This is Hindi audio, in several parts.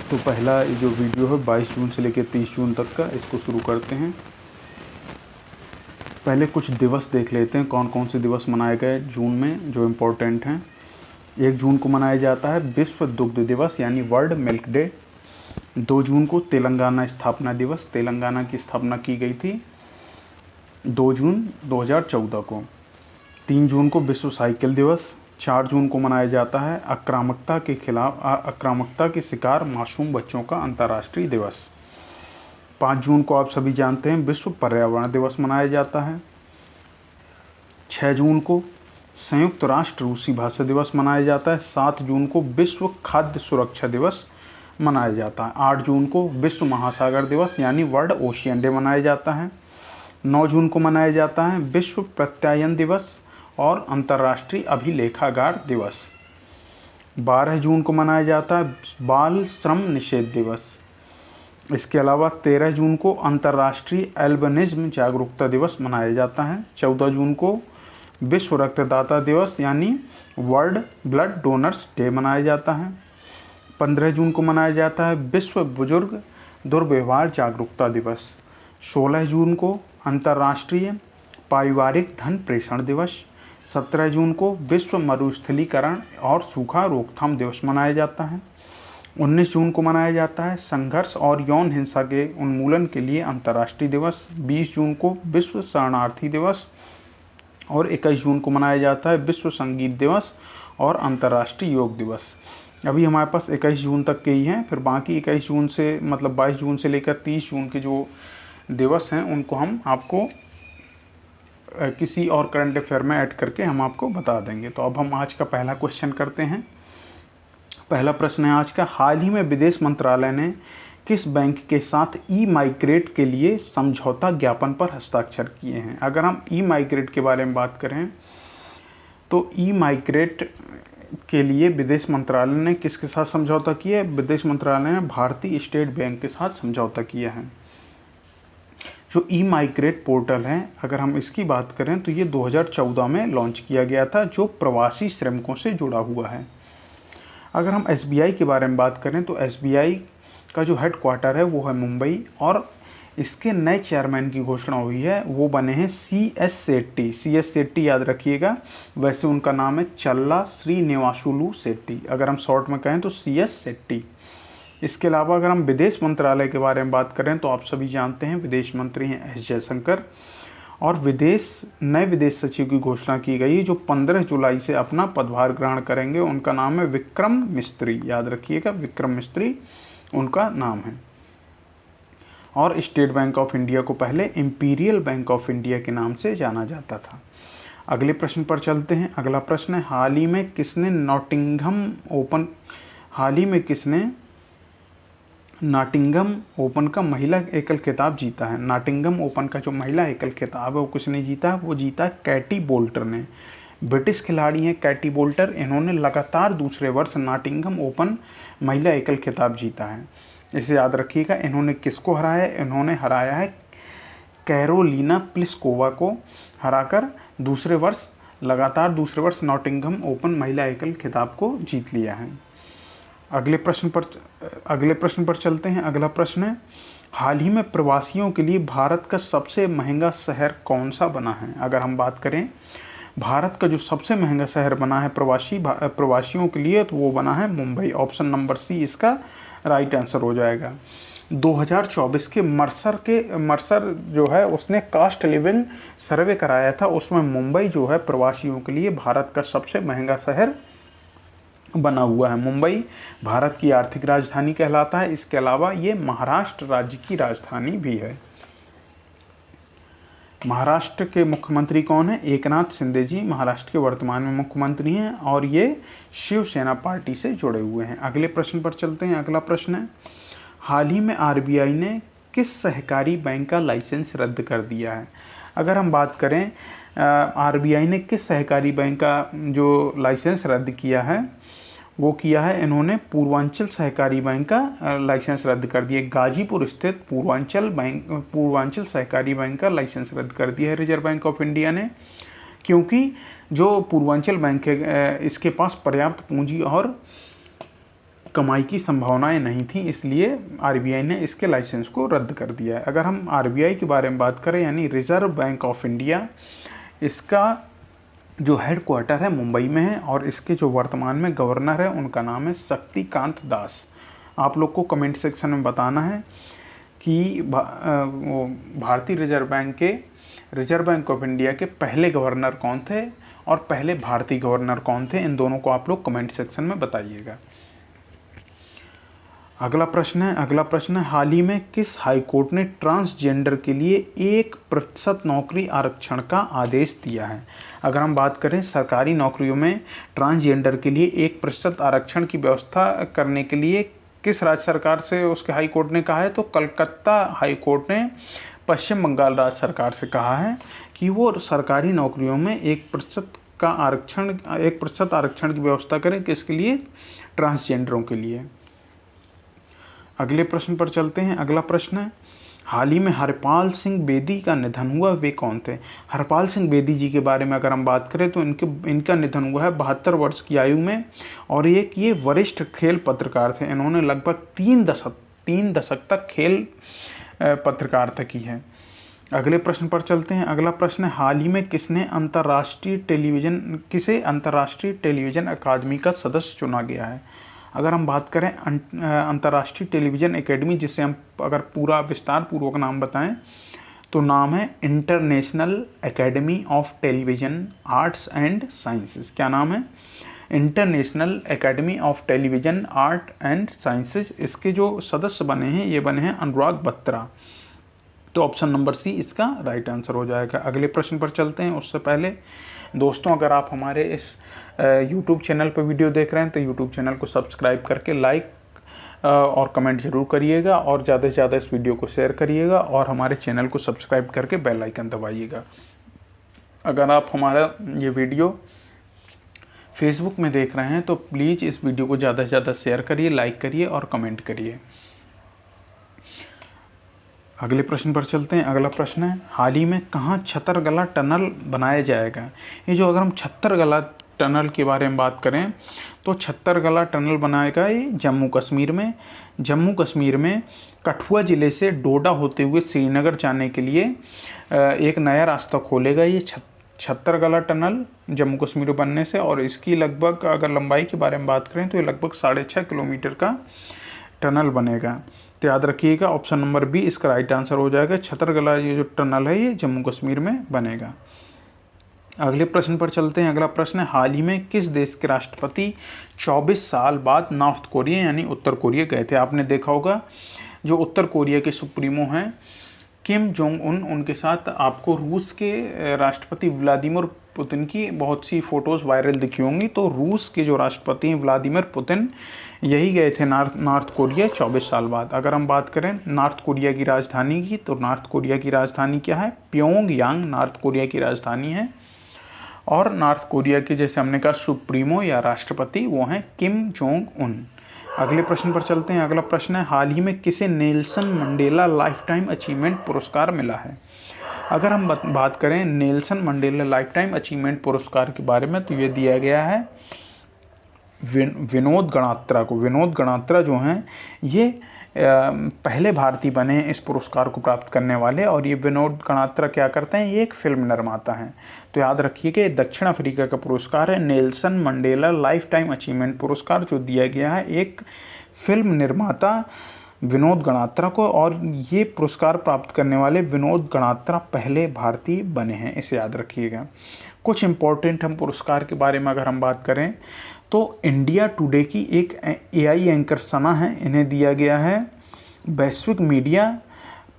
तो पहला जो वीडियो है 22 जून से लेकर 30 जून तक का, इसको शुरू करते हैं। पहले कुछ दिवस देख लेते हैं, कौन कौन से दिवस मनाए गए जून में जो इम्पोर्टेंट हैं। 1 जून को मनाया जाता है विश्व दुग्ध दिवस यानी वर्ल्ड मिल्क डे। 2 जून को तेलंगाना स्थापना दिवस, तेलंगाना की स्थापना की गई थी 2 जून 2014 को। 3 जून को विश्व साइकिल दिवस। 4 जून को मनाया जाता है आक्रामकता के शिकार मासूम बच्चों का अंतर्राष्ट्रीय दिवस। 5 जून को आप सभी जानते हैं विश्व पर्यावरण दिवस मनाया जाता है। 6 जून को संयुक्त राष्ट्र रूसी भाषा दिवस मनाया जाता है। 7 जून को विश्व खाद्य सुरक्षा दिवस मनाया जाता है। 8 जून को विश्व महासागर दिवस यानी वर्ल्ड ओशियन डे मनाया जाता है। 9 जून को मनाया जाता है विश्व प्रत्यायन दिवस और अंतर्राष्ट्रीय अभिलेखागार दिवस। 12 जून को मनाया जाता है बाल श्रम निषेध दिवस। इसके अलावा 13 जून को अंतर्राष्ट्रीय एल्बिनिज्म जागरूकता दिवस मनाया जाता है। 14 जून को विश्व रक्तदाता दिवस यानी वर्ल्ड ब्लड डोनर्स डे मनाया जाता है। 15 जून को मनाया जाता है विश्व बुजुर्ग दुर्व्यवहार जागरूकता दिवस। 16 जून को अंतर्राष्ट्रीय पारिवारिक धन प्रेषण दिवस। 17 जून को विश्व मरुस्थलीकरण और सूखा रोकथाम दिवस मनाया जाता है। 19 जून को मनाया जाता है संघर्ष और यौन हिंसा के उन्मूलन के लिए अंतर्राष्ट्रीय दिवस। 20 जून को विश्व शरणार्थी दिवस और 21 जून को मनाया जाता है विश्व संगीत दिवस और अंतर्राष्ट्रीय योग दिवस। अभी हमारे पास 21 जून तक के ही हैं, फिर बाकी 21 जून से मतलब 22 जून से लेकर 30 जून के जो दिवस हैं उनको हम आपको किसी और करंट अफेयर में ऐड करके हम आपको बता देंगे। तो अब हम आज का पहला क्वेश्चन करते हैं। पहला प्रश्न है आज का, हाल ही में विदेश मंत्रालय ने किस बैंक के साथ ई माइग्रेट के लिए समझौता ज्ञापन पर हस्ताक्षर किए हैं? अगर हम ई माइग्रेट के बारे में बात करें तो ई माइग्रेट के लिए विदेश मंत्रालय ने किसके साथ समझौता किया है? विदेश मंत्रालय ने भारतीय स्टेट बैंक के साथ समझौता किया है। जो ई माइग्रेट पोर्टल है, अगर हम इसकी बात करें तो ये 2014 में लॉन्च किया गया था, जो प्रवासी श्रमिकों से जुड़ा हुआ है। अगर हम एसबीआई के बारे में बात करें तो एसबीआई का जो हेडक्वार्टर है वो है मुंबई और इसके नए चेयरमैन की घोषणा हुई है, वो बने हैं CS सेट्टी। CS सेट्टी याद रखिएगा, वैसे उनका नाम है चल्ला श्रीनिवासुलु सेट्टी, अगर हम शॉर्ट में कहें तो CS सेट्टी। इसके अलावा अगर हम विदेश मंत्रालय के बारे में बात करें तो आप सभी जानते हैं विदेश मंत्री हैं S जयशंकर और नए विदेश सचिव की घोषणा की गई जो 15 जुलाई से अपना पदभार ग्रहण करेंगे। उनका नाम है विक्रम मिस्त्री, याद रखिएगा विक्रम मिस्त्री उनका नाम है। और स्टेट बैंक ऑफ इंडिया को पहले इंपीरियल बैंक ऑफ इंडिया के नाम से जाना जाता था। अगले प्रश्न पर चलते हैं। अगला प्रश्न है, हाल ही में किसने नॉटिंघम ओपन का महिला एकल खिताब जीता है? नॉटिंघम ओपन का जो महिला एकल खिताब है वो किसने जीता है? वो जीता कैटी बोल्टर ने। ब्रिटिश खिलाड़ी हैं कैटी बोल्टर, इन्होंने लगातार दूसरे वर्ष नॉटिंघम ओपन महिला एकल खिताब जीता है। इसे याद रखिएगा। इन्होंने किसको हराया है? इन्होंने हराया है कैरोलिना प्लिस्कोवा को हराकर लगातार दूसरे वर्ष नॉटिंघम ओपन महिला एकल खिताब को जीत लिया है। अगले प्रश्न पर चलते हैं। अगला प्रश्न है, हाल ही में प्रवासियों के लिए भारत का सबसे महंगा शहर कौन सा बना है? अगर हम बात करें भारत का जो सबसे महंगा शहर बना है प्रवासियों के लिए तो वो बना है मुंबई। ऑप्शन नंबर सी इसका राइट आंसर हो जाएगा। 2024 के मर्सर जो है उसने कास्ट लिविंग सर्वे कराया था, उसमें मुंबई जो है प्रवासियों के लिए भारत का सबसे महंगा शहर बना हुआ है। मुंबई भारत की आर्थिक राजधानी कहलाता है। इसके अलावा ये महाराष्ट्र राज्य की राजधानी भी है। महाराष्ट्र के मुख्यमंत्री कौन है? एकनाथ शिंदे जी महाराष्ट्र के वर्तमान में मुख्यमंत्री हैं और ये शिवसेना पार्टी से जुड़े हुए हैं। अगले प्रश्न पर चलते हैं। अगला प्रश्न है, हाल ही में आरबीआई ने किस सहकारी बैंक का लाइसेंस रद्द कर दिया है? अगर हम बात करें आरबीआई ने किस सहकारी बैंक का जो लाइसेंस रद्द किया है, वो किया है इन्होंने पूर्वांचल सहकारी बैंक का लाइसेंस रद्द कर दिया। गाजीपुर स्थित पूर्वांचल सहकारी बैंक का लाइसेंस रद्द कर दिया है रिजर्व बैंक ऑफ इंडिया ने, क्योंकि जो पूर्वांचल बैंक है इसके पास पर्याप्त पूंजी और कमाई की संभावनाएं नहीं थी, इसलिए आरबीआई ने इसके लाइसेंस को रद्द कर दिया है। अगर हम आरबीआई के बारे में बात करें यानी रिजर्व बैंक ऑफ इंडिया, इसका जो हेडक्वार्टर है मुंबई में है और इसके जो वर्तमान में गवर्नर है उनका नाम है शक्तिकांत दास। आप लोग को कमेंट सेक्शन में बताना है कि भारतीय रिजर्व बैंक ऑफ इंडिया के पहले गवर्नर कौन थे और पहले भारतीय गवर्नर कौन थे, इन दोनों को आप लोग कमेंट सेक्शन में बताइएगा। अगला प्रश्न है हाल ही में किस हाई कोर्ट ने ट्रांसजेंडर के लिए 1% नौकरी आरक्षण का आदेश दिया है। अगर हम बात करें सरकारी नौकरियों में ट्रांसजेंडर के लिए 1% आरक्षण की व्यवस्था करने के लिए किस राज्य सरकार से उसके हाई कोर्ट ने कहा है, तो कलकत्ता हाई कोर्ट ने पश्चिम बंगाल राज्य सरकार से कहा है कि वो सरकारी नौकरियों में 1% आरक्षण की व्यवस्था करें, किसके लिए, ट्रांसजेंडरों के लिए। अगले प्रश्न पर चलते हैं। अगला प्रश्न है हाल ही में हरपाल सिंह बेदी का निधन हुआ, वे कौन थे। हरपाल सिंह बेदी जी के बारे में अगर हम बात करें तो इनका निधन हुआ है 72 वर्ष की आयु में और ये वरिष्ठ खेल पत्रकार थे। इन्होंने लगभग 3 दशक तक खेल पत्रकारिता की है। अगले प्रश्न पर चलते हैं। अगला प्रश्न है हाल ही में किसे अंतर्राष्ट्रीय टेलीविज़न अकादमी का सदस्य चुना गया है। अगर हम बात करें अंतर्राष्ट्रीय टेलीविज़न एकेडमी, जिसे हम अगर पूरा विस्तार पूर्वक नाम बताएं तो नाम है international academy of television arts and sciences. क्या नाम है, international academy of television art and sciences. इसके जो सदस्य बने हैं ये बने हैं अनुराग बत्रा, तो ऑप्शन नंबर सी इसका राइट आंसर हो जाएगा। अगले प्रश्न पर चलते हैं। उससे पहले दोस्तों अगर आप हमारे इस YouTube चैनल पर वीडियो देख रहे हैं तो YouTube चैनल को सब्सक्राइब करके लाइक और कमेंट जरूर करिएगा और ज़्यादा से ज़्यादा इस वीडियो को शेयर करिएगा और हमारे चैनल को सब्सक्राइब करके बेल आइकन दबाइएगा। अगर आप हमारा ये वीडियो फेसबुक में देख रहे हैं तो प्लीज़ इस वीडियो को ज़्यादा से ज़्यादा शेयर करिए, लाइक करिए और कमेंट करिए। अगले प्रश्न पर चलते हैं। अगला प्रश्न है हाल ही में कहाँ छतरगला टनल बनाया जाएगा। ये जो अगर हम छतरगला टनल के बारे में बात करें तो छतरगला टनल बनाएगा ये जम्मू कश्मीर में कठुआ ज़िले से डोडा होते हुए श्रीनगर जाने के लिए एक नया रास्ता खोलेगा ये छतरगला टनल जम्मू कश्मीर बनने से। और इसकी लगभग अगर लंबाई के बारे में बात करें तो ये लगभग 6.5 किलोमीटर का टनल बनेगा। तो याद रखिएगा ऑप्शन नंबर बी इसका राइट आंसर हो जाएगा। छतरगला ये जो टनल है ये जम्मू कश्मीर में बनेगा। अगले प्रश्न पर चलते हैं। अगला प्रश्न है हाल ही में किस देश के राष्ट्रपति 24 साल बाद नॉर्थ कोरिया यानी उत्तर कोरिया गए थे। आपने देखा होगा जो उत्तर कोरिया के सुप्रीमो हैं किम जोंग उन, उनके साथ आपको रूस के राष्ट्रपति व्लादिमीर पुतिन की बहुत सी फ़ोटोज़ वायरल दिखी होंगी। तो रूस के जो राष्ट्रपति हैं व्लादिमीर पुतिन यही गए थे नॉर्थ कोरिया 24 साल बाद। अगर हम बात करें नॉर्थ कोरिया की राजधानी की तो नॉर्थ कोरिया की राजधानी क्या है, प्योंगयांग नॉर्थ कोरिया की राजधानी है। और नॉर्थ कोरिया के जैसे हमने कहा सुप्रीमो या राष्ट्रपति वो हैं किम जोंग उन। अगले प्रश्न पर चलते हैं। अगला प्रश्न है हाल ही में किसे Nelson Mandela life time achievement पुरस्कार मिला है। अगर हम बात करें Nelson Mandela life time achievement पुरस्कार के बारे में तो ये दिया गया है विनोद गणात्रा को। विनोद गणात्रा जो हैं ये पहले भारतीय बने हैं इस पुरस्कार को प्राप्त करने वाले। और ये विनोद गणात्रा क्या करते हैं, ये एक फिल्म निर्माता हैं। तो याद रखिए कि दक्षिण अफ्रीका का पुरस्कार है Nelson Mandela life time achievement पुरस्कार जो दिया गया है एक फिल्म निर्माता विनोद गणात्रा को। और ये पुरस्कार प्राप्त करने वाले विनोद गणात्रा पहले भारतीय बने हैं, इसे याद रखिएगा। कुछ इम्पोर्टेंट हम पुरस्कार के बारे में अगर हम बात करें तो इंडिया टुडे की एक AI एंकर सना है, इन्हें दिया गया है वैश्विक मीडिया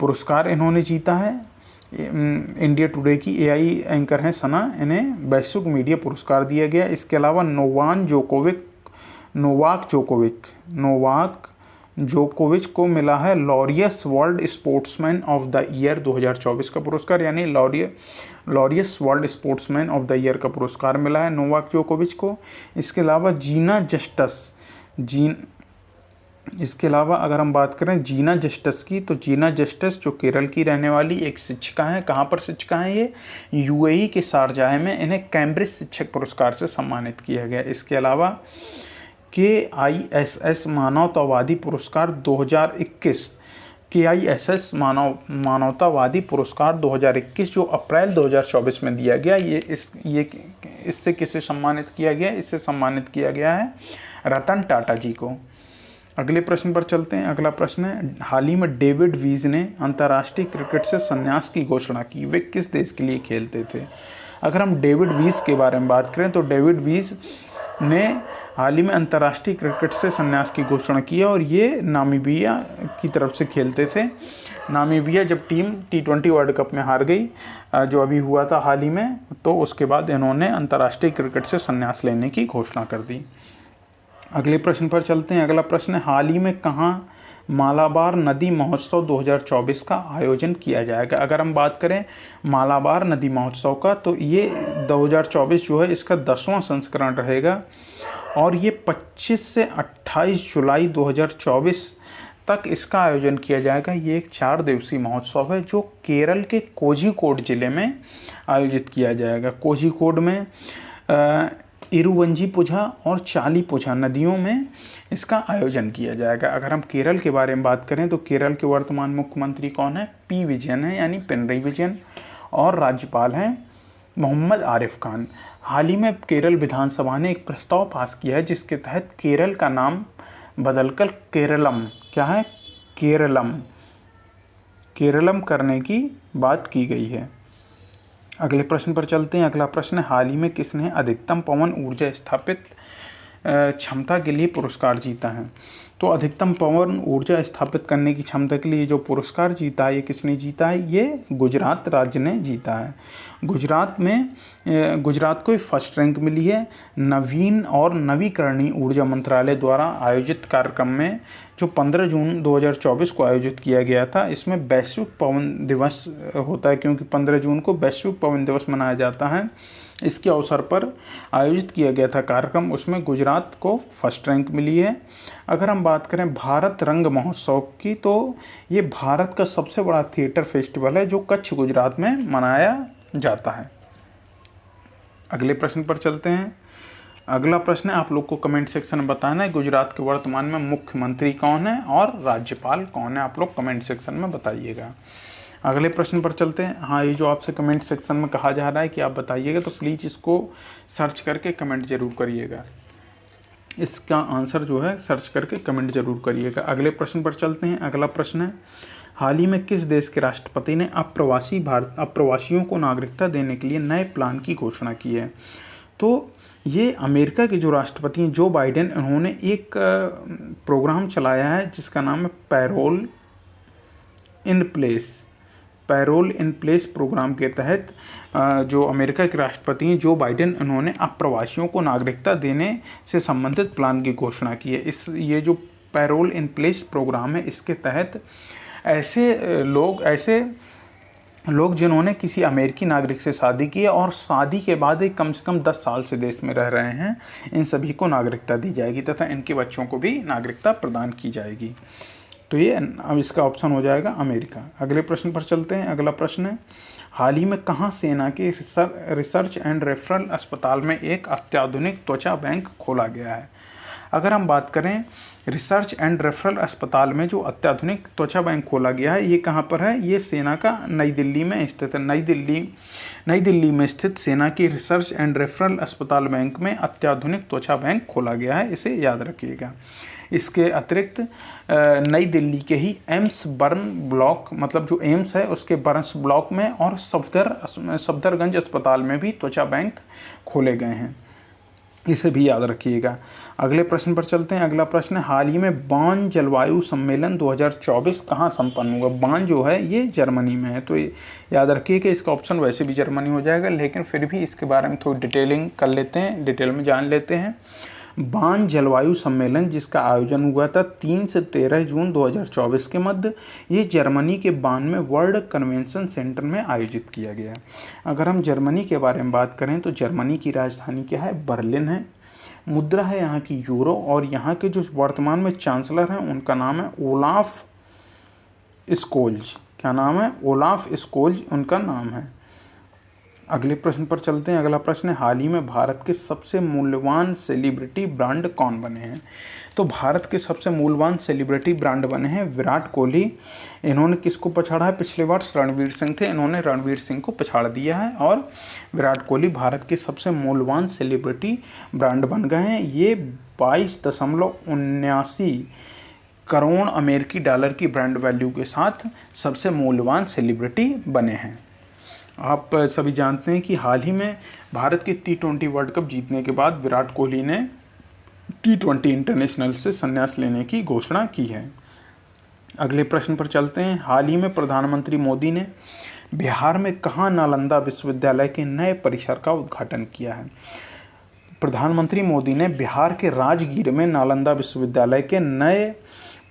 पुरस्कार, इन्होंने जीता है। इंडिया टुडे की AI एंकर हैं सना, इन्हें वैश्विक मीडिया पुरस्कार दिया गया। इसके अलावा नोवाक जोकोविच को मिला है Laureus world sportsman of the year 2024 का पुरस्कार, यानी Laureus world sportsman of the year का पुरस्कार मिला है नोवाक जोकोविच को। इसके अलावा इसके अलावा अगर हम बात करें जीना जस्टिस की तो जीना जस्टिस जो केरल की रहने वाली एक शिक्षिका हैं। कहाँ पर शिक्षिका हैं ये, UAE के शारजाह में। इन्हें कैम्ब्रिज शिक्षक पुरस्कार से सम्मानित किया गया। इसके अलावा KISS मानवतावादी पुरस्कार 2021, KISS मानवतावादी पुरस्कार 2021 जो अप्रैल 2024 में दिया गया, इससे किसे सम्मानित किया गया? इससे सम्मानित किया गया है रतन टाटा जी को। अगले प्रश्न पर चलते हैं। अगला प्रश्न है, हाल ही में डेविड वीज ने अंतर्राष्ट्रीय क्रिकेट से संन्यास की घोषणा की, वे किस देश के लिए खेलते थे? अगर हम डेविड वीज के बारे में बात करें तो डेविड वीज ने हाल ही में अंतर्राष्ट्रीय क्रिकेट से संन्यास की घोषणा की है और ये नामीबिया की तरफ से खेलते थे। नामीबिया जब टीम T20 वर्ल्ड कप में हार गई, जो अभी हुआ था हाल ही में, तो उसके बाद इन्होंने अंतर्राष्ट्रीय क्रिकेट से संन्यास लेने की घोषणा कर दी। अगले प्रश्न पर चलते हैं। अगला प्रश्न है, हाल ही में कहाँ मालाबार नदी महोत्सव 2024 का आयोजन किया जाएगा? अगर हम बात करें मालाबार नदी महोत्सव का, तो ये 2024 जो है इसका 10वां संस्करण रहेगा और ये 25 से 28 जुलाई 2024 तक इसका आयोजन किया जाएगा। ये एक 4 दिवसीय महोत्सव है जो केरल के कोझिकोड जिले में आयोजित किया जाएगा। कोझिकोड में इरुवंजीपुझा और चालीपुझा नदियों में इसका आयोजन किया जाएगा। अगर हम केरल के बारे में बात करें तो केरल के वर्तमान मुख्यमंत्री कौन है? P विजयन है, यानी पिनरई विजयन, और राज्यपाल हैं मोहम्मद आरिफ खान। हाल ही में केरल विधानसभा ने एक प्रस्ताव पास किया है जिसके तहत केरल का नाम बदलकर केरलम, क्या है? केरलम करने की बात की गई है। अगले प्रश्न पर चलते हैं। अगला प्रश्न है, हाल ही में किसने अधिकतम पवन ऊर्जा स्थापित क्षमता के लिए पुरस्कार जीता है? तो अधिकतम पवन ऊर्जा स्थापित करने की क्षमता के लिए जो पुरस्कार जीता है, ये किसने जीता है? ये गुजरात राज्य ने जीता है। गुजरात को फर्स्ट रैंक मिली है। नवीन और नवीकरणीय ऊर्जा मंत्रालय द्वारा आयोजित कार्यक्रम में जो 15 जून 2024 को आयोजित किया गया था, इसमें वैश्विक पवन दिवस होता है, क्योंकि 15 जून को वैश्विक पवन दिवस मनाया जाता है। इसके अवसर पर आयोजित किया गया था कार्यक्रम, उसमें गुजरात को फर्स्ट रैंक मिली है। अगर हम बात करें भारत रंग महोत्सव की, तो ये भारत का सबसे बड़ा थिएटर फेस्टिवल है जो कच्छ गुजरात में मनाया जाता है। अगले प्रश्न पर चलते हैं। अगला प्रश्न है, आप लोग को कमेंट सेक्शन में बताना है गुजरात के वर्तमान में मुख्यमंत्री कौन है और राज्यपाल कौन है, आप लोग कमेंट सेक्शन में बताइएगा। अगले प्रश्न पर चलते हैं। हाँ, ये जो आपसे कमेंट सेक्शन में कहा जा रहा है कि आप बताइएगा, तो प्लीज़ इसको सर्च करके कमेंट जरूर करिएगा। इसका आंसर जो है सर्च करके कमेंट जरूर करिएगा। अगले प्रश्न पर चलते हैं। अगला प्रश्न है, हाल ही में किस देश के राष्ट्रपति ने अप्रवासियों को नागरिकता देने के लिए नए प्लान की घोषणा की है? तो ये अमेरिका के जो राष्ट्रपति हैं जो बाइडेन, उन्होंने एक प्रोग्राम चलाया है जिसका नाम है पैरोल इन प्लेस प्रोग्राम के तहत जो अमेरिका के राष्ट्रपति हैं जो बाइडेन, उन्होंने अप्रवासियों को नागरिकता देने से संबंधित प्लान की घोषणा की है। ये जो पैरोल इन प्लेस प्रोग्राम है, इसके तहत ऐसे लोग जिन्होंने किसी अमेरिकी नागरिक से शादी की है और शादी के बाद एक कम से कम 10 साल से देश में रह रहे हैं, इन सभी को नागरिकता दी जाएगी तथा इनके बच्चों को भी नागरिकता प्रदान की जाएगी। तो ये अब इसका ऑप्शन हो जाएगा अमेरिका। अगले प्रश्न पर चलते हैं। अगला प्रश्न है, हाल ही में कहाँ सेना के रिसर्च एंड रेफरल अस्पताल में एक अत्याधुनिक त्वचा बैंक खोला गया है? अगर हम बात करें रिसर्च एंड रेफरल अस्पताल में जो अत्याधुनिक त्वचा बैंक खोला गया है, ये कहाँ पर है? ये सेना का नई दिल्ली में स्थित है। नई दिल्ली में स्थित सेना की रिसर्च एंड रेफरल अस्पताल बैंक में अत्याधुनिक त्वचा बैंक खोला गया है, इसे याद रखिएगा। इसके अतिरिक्त नई दिल्ली के ही एम्स बर्न ब्लॉक, मतलब जो एम्स है उसके बर्न्स ब्लॉक में और सफदरगंज अस्पताल में भी त्वचा बैंक खोले गए हैं, इसे भी याद रखिएगा। अगले प्रश्न पर चलते हैं। अगला प्रश्न है, हाल ही में बान जलवायु सम्मेलन 2024 कहाँ संपन्न हुआ? बान जो है ये जर्मनी में है, तो याद रखिए कि इसका ऑप्शन वैसे भी जर्मनी हो जाएगा, लेकिन फिर भी इसके बारे में थोड़ी डिटेलिंग कर लेते हैं, डिटेल में जान लेते हैं। बान जलवायु सम्मेलन जिसका आयोजन हुआ था 3 से 13 जून 2024 के मध्य, ये जर्मनी के बान में वर्ल्ड कन्वेंशन सेंटर में आयोजित किया गया। अगर हम जर्मनी के बारे में बात करें तो जर्मनी की राजधानी क्या है? बर्लिन है। मुद्रा है यहाँ की यूरो, और यहाँ के जो वर्तमान में चांसलर हैं उनका नाम है ओलाफ स्कोल्ज। क्या नाम है? ओलाफ स्कोल्ज उनका नाम है। अगले प्रश्न पर चलते हैं। अगला प्रश्न है, हाल ही में भारत के सबसे मूल्यवान सेलिब्रिटी ब्रांड कौन बने हैं? तो भारत के सबसे मूल्यवान सेलिब्रिटी ब्रांड बने हैं विराट कोहली। इन्होंने किसको पछाड़ा है? पिछले वर्ष रणवीर सिंह थे, इन्होंने रणवीर सिंह को पछाड़ दिया है और विराट कोहली भारत के सबसे मूल्यवान सेलिब्रिटी ब्रांड बन गए हैं। ये 22.79 करोड़ अमेरिकी डॉलर की ब्रांड वैल्यू के साथ सबसे मूल्यवान सेलिब्रिटी बने हैं। आप सभी जानते हैं कि हाल ही में भारत के T20 वर्ल्ड कप जीतने के बाद विराट कोहली ने T20 इंटरनेशनल से संन्यास लेने की घोषणा की है। अगले प्रश्न पर चलते हैं। हाल ही में प्रधानमंत्री मोदी ने बिहार में कहाँ नालंदा विश्वविद्यालय के नए परिसर का उद्घाटन किया है? प्रधानमंत्री मोदी ने बिहार के राजगीर में नालंदा विश्वविद्यालय के नए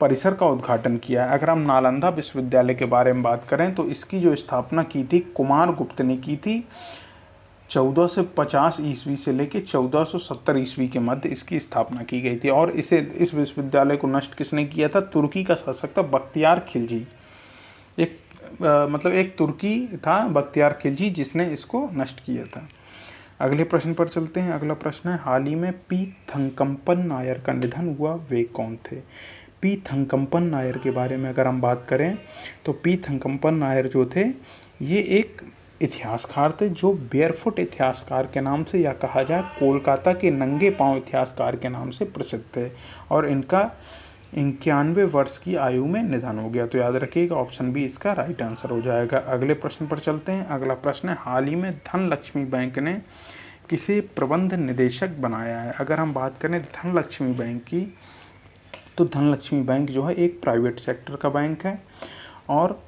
परिसर का उद्घाटन किया है। अगर हम नालंदा विश्वविद्यालय के बारे में बात करें तो इसकी जो स्थापना की थी कुमार गुप्त ने की थी। 1450 ईस्वी से लेकर 1470 ईस्वी के मध्य इसकी स्थापना की गई थी और इस विश्वविद्यालय को नष्ट किसने किया था? तुर्की का शासक था बख्तियार खिलजी। एक तुर्की था बख्तियार खिलजी जिसने इसको नष्ट किया था। अगले प्रश्न पर चलते हैं। अगला प्रश्न है, हाल ही में पी थंकम्पन नायर का निधन हुआ, वे कौन थे? पी थंकम्पन नायर के बारे में अगर हम बात करें तो पी थंकम्पन नायर जो थे ये एक इतिहासकार थे जो बेयरफुट इतिहासकार के नाम से या कहा जाए कोलकाता के नंगे पांव इतिहासकार के नाम से प्रसिद्ध थे और इनका 91 वर्ष की आयु में निधन हो गया। तो याद रखिएगा ऑप्शन बी इसका राइट आंसर हो जाएगा। अगले प्रश्न पर चलते हैं। अगला प्रश्न है, हाल ही में धनलक्ष्मी बैंक ने किसे प्रबंध निदेशक बनाया है? अगर हम बात करें धनलक्ष्मी बैंक की तो धनलक्ष्मी बैंक जो है एक प्राइवेट सेक्टर का बैंक है और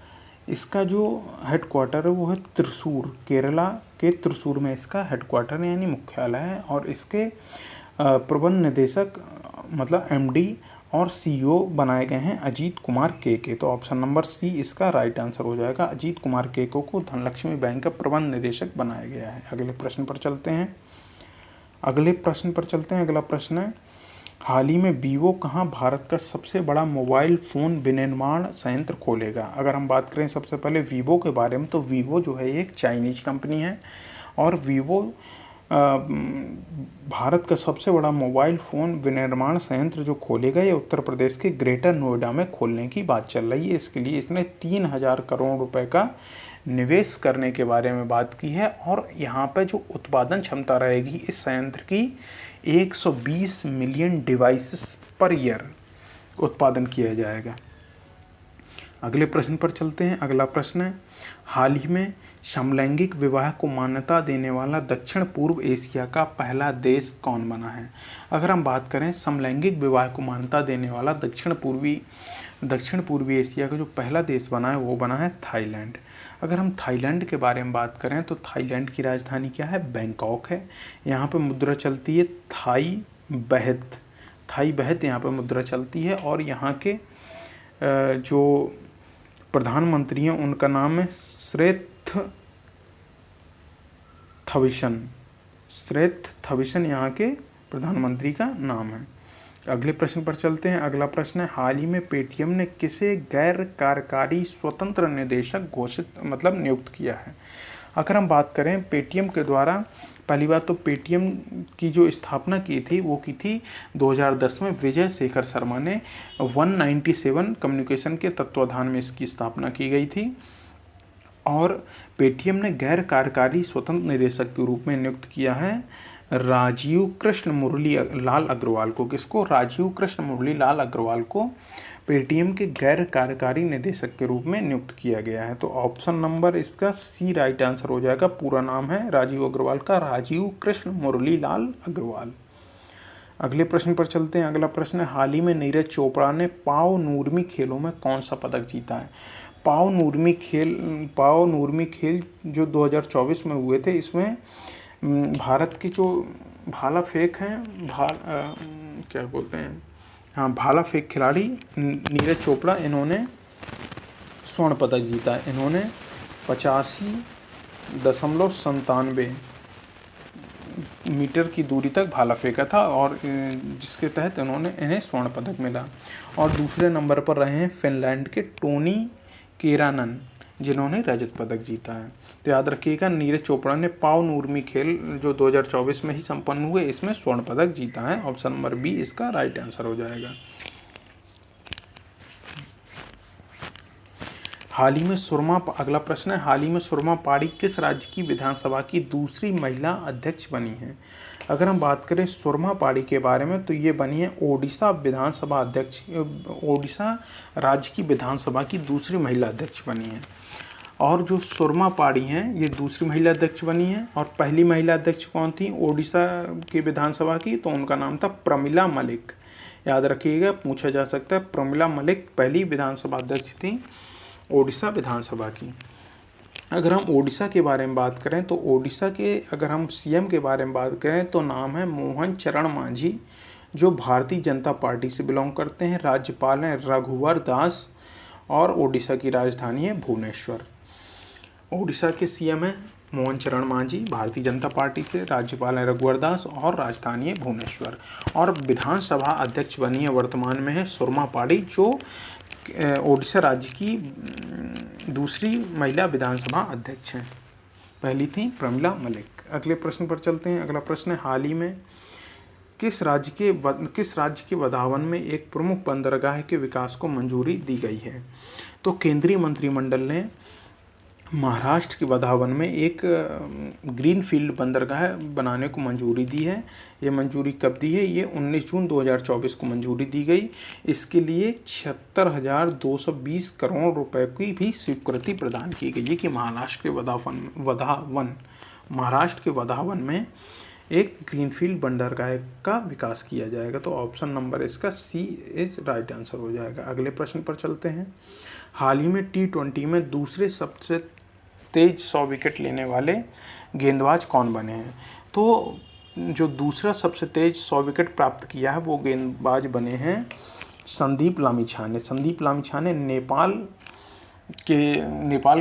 इसका जो हेडक्वार्टर है वो है त्रिशूर, केरला के त्रिशूर में इसका हेडक्वार्टर यानी मुख्यालय है और इसके प्रबंध निदेशक मतलब एमडी और सीईओ बनाए गए हैं अजीत कुमार के। तो ऑप्शन नंबर सी इसका राइट आंसर हो जाएगा। अजीत कुमार के को धनलक्ष्मी बैंक का प्रबंध निदेशक बनाया गया है। अगले प्रश्न पर चलते हैं। अगला प्रश्न है, हाल ही में वीवो कहाँ भारत का सबसे बड़ा मोबाइल फ़ोन विनिर्माण संयंत्र खोलेगा? अगर हम बात करें सबसे पहले वीवो के बारे में तो वीवो जो है एक चाइनीज कंपनी है और वीवो भारत का सबसे बड़ा मोबाइल फ़ोन विनिर्माण संयंत्र जो खोलेगा ये उत्तर प्रदेश के ग्रेटर नोएडा में खोलने की बात चल रही है। इसके लिए इसने 3000 करोड़ रुपए का निवेश करने के बारे में बात की है और यहाँ पर जो उत्पादन क्षमता रहेगी इस संयंत्र की 120 मिलियन डिवाइसेस पर ईयर उत्पादन किया जाएगा। अगले प्रश्न पर चलते हैं। अगला प्रश्न है, हाल ही में समलैंगिक विवाह को मान्यता देने वाला दक्षिण पूर्व एशिया का पहला देश कौन बना है? अगर हम बात करें समलैंगिक विवाह को मान्यता देने वाला दक्षिण पूर्वी एशिया का जो पहला देश बना है वो बना है थाईलैंड। अगर हम थाईलैंड के बारे में बात करें तो थाईलैंड की राजधानी क्या है? बैंकॉक है। यहाँ पे मुद्रा चलती है थाई बहत यहाँ पे मुद्रा चलती है और यहाँ के जो प्रधानमंत्री हैं उनका नाम है श्रेथ थविसन यहाँ के प्रधानमंत्री का नाम है। अगले प्रश्न पर चलते हैं। अगला प्रश्न है, हाल ही में पेटीएम ने किसे गैर कार्यकारी स्वतंत्र निदेशक नियुक्त किया है? अगर हम बात करें पेटीएम के द्वारा, पहली बात तो पेटीएम की जो स्थापना की थी वो की थी 2010 में विजय शेखर शर्मा ने 197 कम्युनिकेशन के तत्वाधान में इसकी स्थापना की गई थी और पेटीएम ने गैर कार्यकारी स्वतंत्र निदेशक के रूप में नियुक्त किया है राजीव कृष्ण मुरली लाल अग्रवाल को। किसको? राजीव कृष्ण मुरली लाल अग्रवाल को पेटीएम के गैर कार्यकारी निदेशक के रूप में नियुक्त किया गया है। तो ऑप्शन नंबर इसका सी राइट आंसर हो जाएगा। पूरा नाम है राजीव अग्रवाल का राजीव कृष्ण मुरली लाल अग्रवाल। अगले प्रश्न पर चलते हैं। अगला प्रश्न है, हाल ही में नीरज चोपड़ा ने पाव नूर्मी खेलों में कौन सा पदक जीता है? पाव नूर्मी खेल जो 2024 में हुए थे इसमें भारत की जो भाला फेंक हैं भाला फेंक खिलाड़ी नीरज चोपड़ा इन्होंने स्वर्ण पदक जीता है। इन्होंने 85.97 मीटर की दूरी तक भाला फेंका था और जिसके तहत इन्हें स्वर्ण पदक मिला। और दूसरे नंबर पर रहे हैं फिनलैंड के टोनी केरानन। जिन्होंने रजत पदक जीता है। तो याद रखिएगा, नीरज चोपड़ा ने पाव नूरमी खेल जो 2024 में ही संपन्न हुए, इसमें स्वर्ण पदक जीता है। ऑप्शन नंबर बी इसका राइट आंसर हो जाएगा। हाल ही में सुरमा, अगला प्रश्न है, हाल ही में सुरमा पाड़ी किस राज्य की विधानसभा की दूसरी महिला अध्यक्ष बनी है? अगर हम बात करें सुरमा पाड़ी के बारे में, तो ये बनी है ओडिशा विधानसभा अध्यक्ष, ओडिशा राज्य की विधानसभा की दूसरी महिला अध्यक्ष बनी है। और जो सुरमा पाड़ी हैं ये दूसरी महिला अध्यक्ष बनी है। और पहली महिला अध्यक्ष कौन थी ओडिशा की विधानसभा की? तो उनका नाम था प्रमिला मलिक। याद रखिएगा, पूछा जा सकता है, प्रमिला मलिक पहली विधानसभा अध्यक्ष थी ओडिशा विधानसभा की। अगर हम ओडिशा के बारे में बात करें तो ओडिशा के अगर हम सीएम के बारे में बात करें तो नाम है मोहन चरण मांझी, जो भारतीय जनता पार्टी से बिलोंग करते हैं। राज्यपाल हैं रघुवर दास और ओडिशा की राजधानी है भुवनेश्वर। ओडिशा के सीएम हैं मोहन चरण मांझी, भारतीय जनता पार्टी से। राज्यपाल हैं रघुवर दास और राजधानी है भुवनेश्वर। और विधानसभा अध्यक्ष बनी है वर्तमान में है सुरमा पाड़ी, जो ओडिशा राज्य की दूसरी महिला विधानसभा अध्यक्ष हैं। पहली थी प्रमिला मलिक। अगले प्रश्न पर चलते हैं। अगला प्रश्न है, हाल ही में किस राज्य के वधावन में एक प्रमुख बंदरगाह के विकास को मंजूरी दी गई है? तो केंद्रीय मंत्रिमंडल ने महाराष्ट्र के वधावन में एक ग्रीनफील्ड बंदरगाह बनाने को मंजूरी दी है। ये मंजूरी कब दी है? ये 19 जून 2024 को मंजूरी दी गई। इसके लिए 76,220 करोड़ रुपए की भी स्वीकृति प्रदान की गई है कि महाराष्ट्र के वधावन में एक ग्रीनफील्ड बंदरगाह का विकास किया जाएगा। तो ऑप्शन नंबर इसका सी इज राइट आंसर हो जाएगा। अगले प्रश्न पर चलते हैं। हाल ही में T20 में दूसरे सबसे तेज 100 विकेट लेने वाले गेंदबाज कौन बने हैं? तो जो दूसरा सबसे तेज 100 विकेट प्राप्त किया है वो गेंदबाज बने हैं संदीप लामिछाने। संदीप लामिछाने नेपाल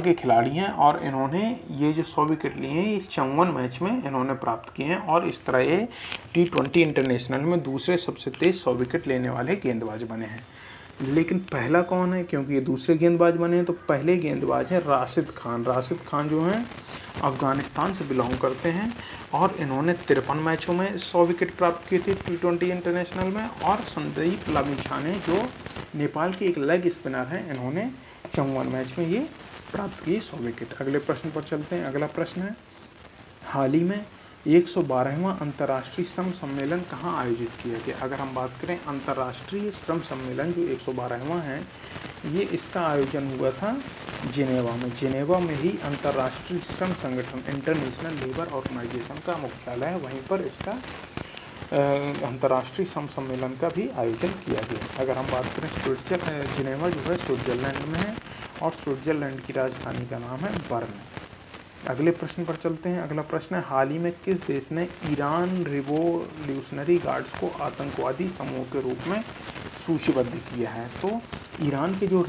के खिलाड़ी हैं और इन्होंने ये जो 100 विकेट लिए हैं ये 54 मैच में इन्होंने प्राप्त किए हैं और इस तरह ये T20 इंटरनेशनल में दूसरे सबसे तेज 100 विकेट लेने वाले गेंदबाज बने हैं। लेकिन पहला कौन है? क्योंकि ये दूसरे गेंदबाज बने हैं तो पहले गेंदबाज हैं राशिद खान। राशिद खान जो हैं अफ़गानिस्तान से बिलोंग करते हैं और इन्होंने 53 मैचों में 100 विकेट प्राप्त की थी T20 इंटरनेशनल में। और संदीप लामिछाने जो नेपाल के एक लेग स्पिनर हैं, इन्होंने 54 मैच में ये प्राप्त की 100 विकेट। अगले प्रश्न पर चलते हैं। अगला प्रश्न है, हाल ही में 112वां अंतर्राष्ट्रीय श्रम सम्मेलन कहाँ आयोजित किया गया? अगर हम बात करें अंतर्राष्ट्रीय श्रम सम्मेलन जो 112वां है, ये इसका आयोजन हुआ था जिनेवा में। जिनेवा में ही अंतर्राष्ट्रीय श्रम संगठन इंटरनेशनल लेबर ऑर्गेनाइजेशन का मुख्यालय है, वहीं पर इसका अंतर्राष्ट्रीय श्रम सम्मेलन का भी आयोजन किया गया। अगर हम बात करें जिनेवा जो है स्विट्जरलैंड में है और स्विट्जरलैंड की राजधानी का नाम है बर्न। अगले प्रश्न पर चलते हैं। अगला प्रश्न है, हाल ही में किस देश ने ईरान रिवोल्यूशनरी गार्ड्स को आतंकवादी समूह के रूप में सूचीबद्ध किया है? तो ईरान के जो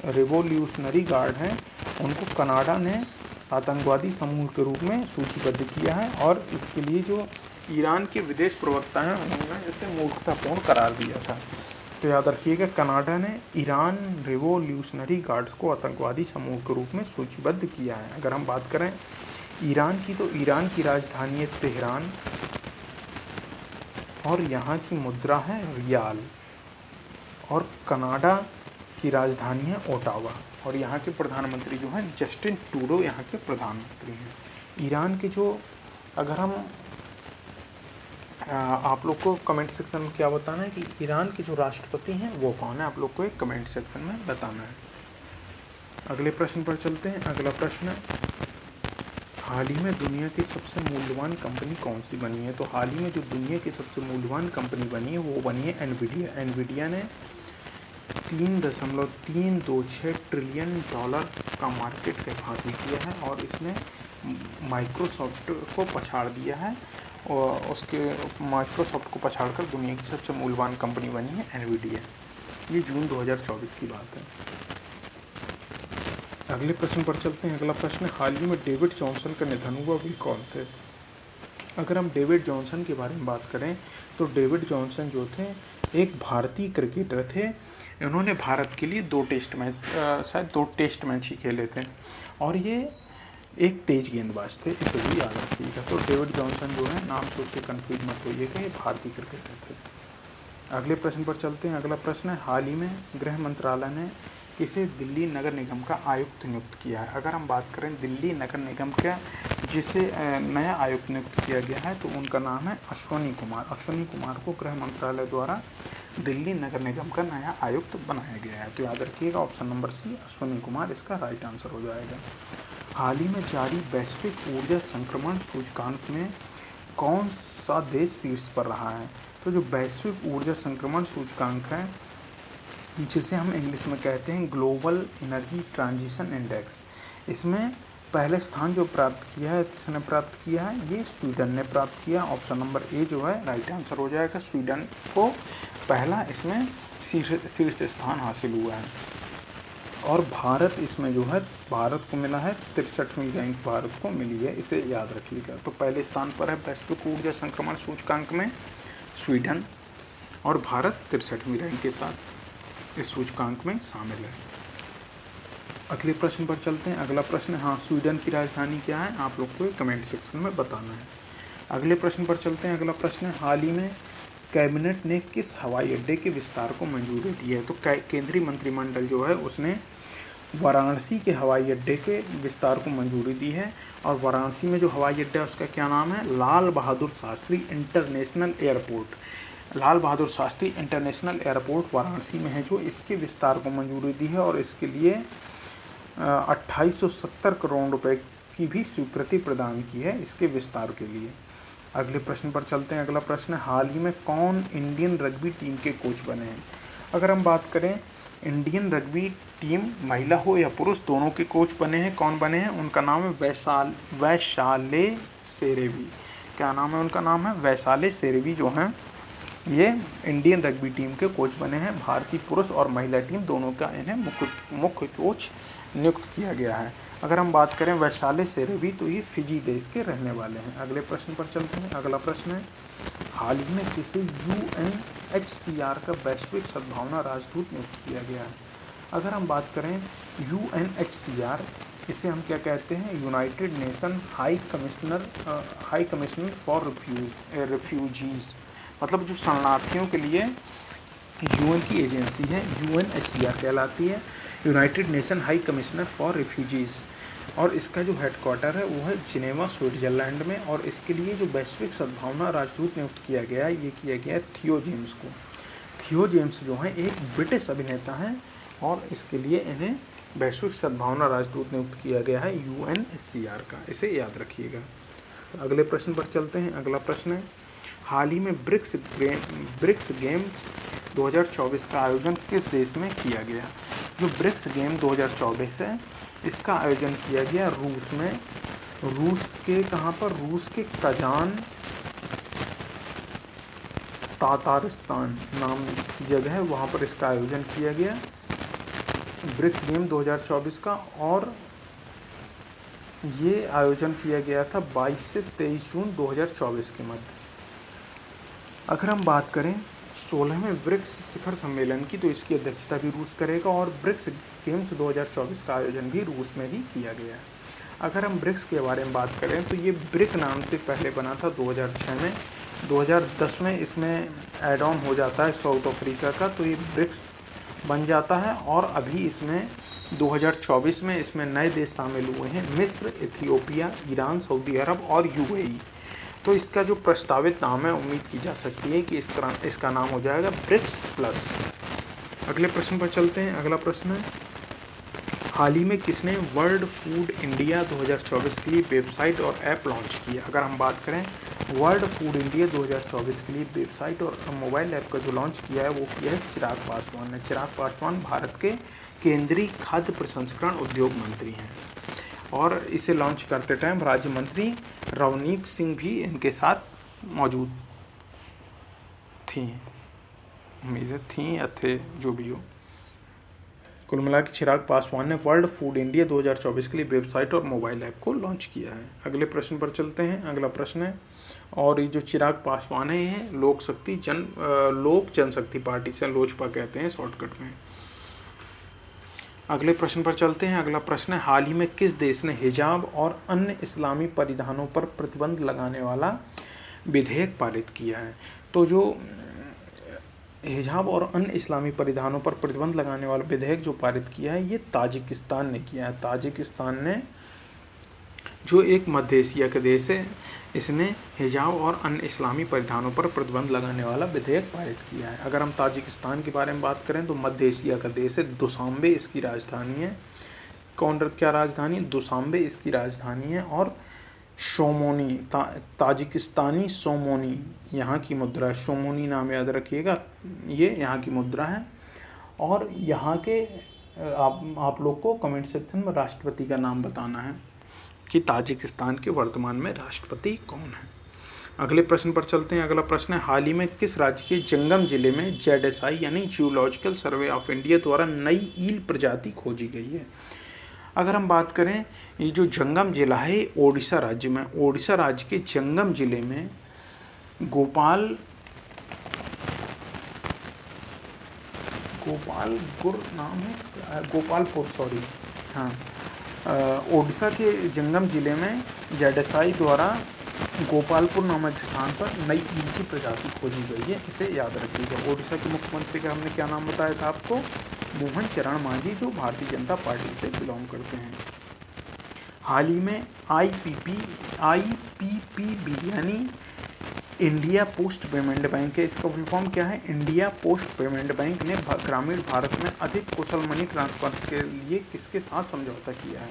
रिवोल्यूशनरी गार्ड हैं उनको कनाडा ने आतंकवादी समूह के रूप में सूचीबद्ध किया है और इसके लिए जो ईरान के विदेश प्रवक्ता हैं उन्होंने इसे मूर्खतापूर्ण करार दिया था। तो याद रखिएगा, कनाडा ने ईरान रिवोल्यूशनरी गार्ड्स को आतंकवादी समूह के रूप में सूचीबद्ध किया है। अगर हम बात करें ईरान की, तो ईरान की राजधानी है तेहरान और यहाँ की मुद्रा है रियाल। और कनाडा की राजधानी है ओटावा और यहाँ के प्रधानमंत्री जो हैं जस्टिन ट्रूडो यहाँ के प्रधानमंत्री हैं। ईरान के जो, अगर हम आप लोग को कमेंट सेक्शन में क्या बताना है कि ईरान के जो राष्ट्रपति हैं वो कौन है, आप लोग को एक कमेंट सेक्शन में बताना है। अगले प्रश्न पर चलते हैं। अगला प्रश्न है, हाल ही में दुनिया की सबसे मूल्यवान कंपनी कौन सी बनी है? तो हाल ही में जो दुनिया की सबसे मूल्यवान कंपनी बनी है वो बनी है एनवीडिया। एनवीडिया ने $3.326 ट्रिलियन का मार्केट कैप हासिल किया है और इसने माइक्रोसॉफ्ट को पछाड़ दिया है और उसके माइक्रोसॉफ्ट को पछाड़कर दुनिया की सबसे मूल्यवान कंपनी बनी है एनवीडिया। ये जून 2024 की बात है। अगले प्रश्न पर चलते हैं। अगला प्रश्न, हाल ही में डेविड जॉनसन का निधन हुआ, वे कौन थे? अगर हम डेविड जॉनसन के बारे में बात करें तो डेविड जॉनसन जो थे एक भारतीय क्रिकेटर थे इन्होंने भारत के लिए 2 टेस्ट मैच, शायद 2 टेस्ट मैच ही खेले थे, और ये एक तेज गेंदबाज थे, इसे भी याद रखिएगा। तो डेविड जॉनसन जो है, नाम सोच के कन्फ्यूज मत होइएगा, ये भारतीय क्रिकेटर थे। अगले प्रश्न पर चलते हैं। अगला प्रश्न है, हाल ही में गृह मंत्रालय ने किसे दिल्ली नगर निगम का आयुक्त नियुक्त किया है? अगर हम बात करें दिल्ली नगर निगम का जिसे नया आयुक्त नियुक्त किया गया है, तो उनका नाम है अश्वनी कुमार। अश्वनी कुमार को गृह मंत्रालय द्वारा दिल्ली नगर निगम का नया आयुक्त बनाया गया है। तो याद रखिएगा option number C, Ashwani Kumar इसका राइट आंसर हो जाएगा। हाल ही में जारी वैश्विक ऊर्जा संक्रमण सूचकांक में कौन सा देश शीर्ष पर रहा है? तो जो वैश्विक ऊर्जा संक्रमण सूचकांक है, जिसे हम इंग्लिश में कहते हैं ग्लोबल एनर्जी ट्रांजिशन इंडेक्स, इसमें पहले स्थान जो प्राप्त किया है, किसने प्राप्त किया है? ये स्वीडन ने प्राप्त किया। ऑप्शन नंबर ए जो है राइट आंसर हो जाएगा। स्वीडन को पहला इसमें शीर्ष स्थान हासिल हुआ है, और भारत इसमें जो है, भारत को मिला है 63वीं रैंक भारत को मिली है, इसे याद रखिएगा। तो पहले स्थान पर है वैश्विक ऊर्जा संक्रमण सूचकांक में स्वीडन, और भारत 63वीं रैंक के साथ इस सूचकांक में शामिल है। अगले प्रश्न पर चलते हैं। अगला प्रश्न, हाँ, स्वीडन की राजधानी क्या है? आप लोग को कमेंट सेक्शन में बताना है। अगले प्रश्न पर चलते हैं। अगला प्रश्न है, हाल ही में कैबिनेट ने किस हवाई अड्डे के विस्तार को मंजूरी दी है? तो केंद्रीय मंत्रिमंडल जो है उसने वाराणसी के हवाई अड्डे के विस्तार को मंजूरी दी है, और वाराणसी में जो हवाई अड्डा है उसका क्या नाम है? Lal Bahadur Shastri international airport. Lal Bahadur Shastri international airport Varanasi में है, जो इसके विस्तार को मंजूरी दी है, और इसके लिए 2870 करोड़ रुपए की भी स्वीकृति प्रदान की है इसके विस्तार के लिए। अगले प्रश्न पर चलते हैं। अगला प्रश्न है, हाल ही में कौन इंडियन रग्बी टीम के कोच बने हैं? अगर हम बात करें इंडियन रग्बी टीम, महिला हो या पुरुष, दोनों के कोच बने हैं। कौन बने हैं? उनका नाम है वैशाले सेरेवी। क्या नाम है उनका? नाम है वैशाले सेरेवी, जो हैं ये इंडियन रग्बी टीम के कोच बने हैं। भारतीय पुरुष और महिला टीम दोनों का इन्हें मुख्य कोच नियुक्त किया गया है। अगर हम बात करें वैशाले सेरेवी, तो ये फिजी देश के रहने वाले हैं। अगले प्रश्न पर चलते हैं। अगला प्रश्न है, हाल ही में किसे UNHCR का वैश्विक सद्भावना राजदूत नियुक्त किया गया है? अगर हम बात करें UNHCR, इसे हम क्या कहते हैं? United nation high commissioner for refugees, मतलब जो शरणार्थियों के लिए UN की एजेंसी है, UNHCR कहलाती है, United nation high commissioner for refugees, और इसका जो हेडक्वार्टर है वो है जिनेवा स्विट्जरलैंड में। और इसके लिए जो वैश्विक सद्भावना राजदूत नियुक्त किया गया है, ये किया गया है थियो जेम्स को। थियो जेम्स जो हैं एक ब्रिटिश अभिनेता हैं, और इसके लिए इन्हें वैश्विक सद्भावना राजदूत नियुक्त किया गया है UNHCR का, इसे याद रखिएगा। तो अगले प्रश्न पर चलते हैं। अगला प्रश्न है, हाल ही में ब्रिक्स गेम्स 2024 का आयोजन किस देश में किया गया? जो ब्रिक्स गेम 2024 है, इसका आयोजन किया गया रूस में। रूस के कहाँ पर? रूस के कजान तातारिस्तान नाम की जगह है, वहाँ पर इसका आयोजन किया गया ब्रिक्स गेम 2024 का, और ये आयोजन किया गया था 22 से 23 जून 2024 के मध्य। अगर हम बात करें 16वें ब्रिक्स शिखर सम्मेलन की, तो इसकी अध्यक्षता भी रूस करेगा, और ब्रिक्स गेम्स 2024 का आयोजन भी रूस में ही किया गया है। अगर हम ब्रिक्स के बारे में बात करें, तो ये ब्रिक नाम से पहले बना था 2006 में, 2010 में इसमें एड ऑन हो जाता है साउथ अफ्रीका का, तो ये ब्रिक्स बन जाता है, और अभी इसमें 2024 में इसमें नए देश शामिल हुए हैं, मिस्र, इथियोपिया, ईरान, सऊदी अरब और UAE। तो इसका जो प्रस्तावित नाम है, उम्मीद की जा सकती है कि इसका नाम हो जाएगा ब्रिक्स प्लस। अगले प्रश्न पर चलते हैं। अगला प्रश्न है, हाल ही में किसने वर्ल्ड फूड इंडिया 2024 के लिए वेबसाइट और ऐप लॉन्च किया? अगर हम बात करें वर्ल्ड फूड इंडिया 2024 के लिए वेबसाइट और मोबाइल ऐप का जो लॉन्च किया है, वो किया है चिराग पासवान ने। चिराग पासवान भारत के केंद्रीय खाद्य प्रसंस्करण उद्योग मंत्री हैं, और इसे लॉन्च करते टाइम राज्य मंत्री रवनीत सिंह भी इनके साथ मौजूद थी, उम्मीद थी या थे, जो भी हो। कुल मिला के चिराग पासवान ने वर्ल्ड फूड इंडिया 2024 के लिए वेबसाइट और मोबाइल ऐप को लॉन्च किया है। अगले प्रश्न पर चलते हैं। अगला प्रश्न है, और ये जो चिराग पासवान है ये लोक जनशक्ति पार्टी से, लोजपा कहते हैं शॉर्टकट में। अगले प्रश्न पर चलते हैं। अगला प्रश्न है, हाल ही में किस देश ने हिजाब और अन्य इस्लामी परिधानों पर प्रतिबंध लगाने वाला विधेयक पारित किया है? तो जो हिजाब और अन्य इस्लामी परिधानों पर प्रतिबंध लगाने वाला विधेयक जो पारित किया है, ये ताजिकिस्तान ने किया है। ताजिकिस्तान ने, जो एक मध्य एशिया का देश है, इसने हिजाब और अन्य इस्लामी परिधानों पर प्रतिबंध लगाने वाला विधेयक पारित किया है। अगर हम ताजिकिस्तान के बारे में बात करें तो मध्य एशिया का देश है, दुशांबे इसकी राजधानी है। क्या राजधानी है? दुशांबे इसकी राजधानी है। और शोमोनी, ताजिकिस्तानी सोमोनी यहाँ की मुद्रा है। शोमोनी नाम याद रखिएगा, ये यहाँ की मुद्रा है। और यहाँ के आप लोग को कमेंट सेक्शन में राष्ट्रपति का नाम बताना है कि ताजिकिस्तान के वर्तमान में राष्ट्रपति कौन है। अगले प्रश्न पर चलते हैं। अगला प्रश्न है, हाल ही में किस राज्य के जंगम जिले में ZSI यानी जियोलॉजिकल सर्वे ऑफ इंडिया द्वारा नई ईल प्रजाति खोजी गई है? अगर हम बात करें, ये जो जंगम जिला है ओडिशा राज्य में, ओडिशा राज्य के जंगम जिले में गोपालपुर नाम है, गोपालपुर, सॉरी, हाँ, ओडिशा के जंगम जिले में ZSI द्वारा गोपालपुर नामक स्थान पर नई ईल की प्रजाति खोजी गई है, इसे याद रखिएगा। ओडिशा के मुख्यमंत्री का हमने क्या नाम बताया था आपको? मोहन चरण मांझी, जो भारतीय जनता पार्टी से बिलोंग करते हैं। हाल ही में IPPB यानी इंडिया पोस्ट पेमेंट बैंक है, इसका फुल फॉर्म क्या है? इंडिया पोस्ट पेमेंट बैंक ने ग्रामीण भारत में अधिक कुशल मनी ट्रांसफर के लिए किसके साथ समझौता किया है?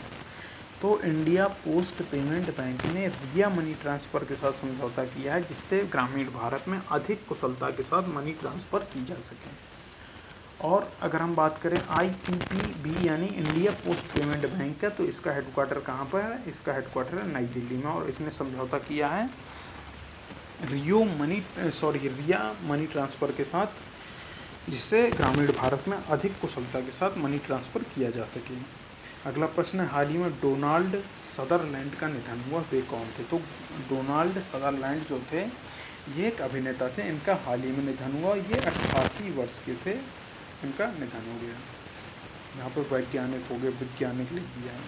तो इंडिया पोस्ट पेमेंट बैंक ने रिया मनी ट्रांसफ़र के साथ समझौता किया है, जिससे ग्रामीण भारत में अधिक कुशलता के साथ मनी ट्रांसफ़र की जा सके। और अगर हम बात करें IPPB यानी इंडिया पोस्ट पेमेंट बैंक का, तो इसका हेडक्वार्टर कहाँ पर है? इसका हेडक्वार्टर है नई दिल्ली में। और इसने समझौता किया है रिया मनी ट्रांसफ़र के साथ, जिससे ग्रामीण भारत में अधिक कुशलता के साथ मनी ट्रांसफ़र किया जा सके। अगला प्रश्न है, हाल ही में डोनाल्ड सदरलैंड का निधन हुआ, वे कौन थे? तो डोनाल्ड सदरलैंड जो थे, ये एक अभिनेता थे, इनका हाल ही में निधन हुआ। ये 88 वर्ष के थे, इनका निधन हो गया। यहाँ पर वैज्ञानिक हो गए, वैज्ञानिक लिख दिया है।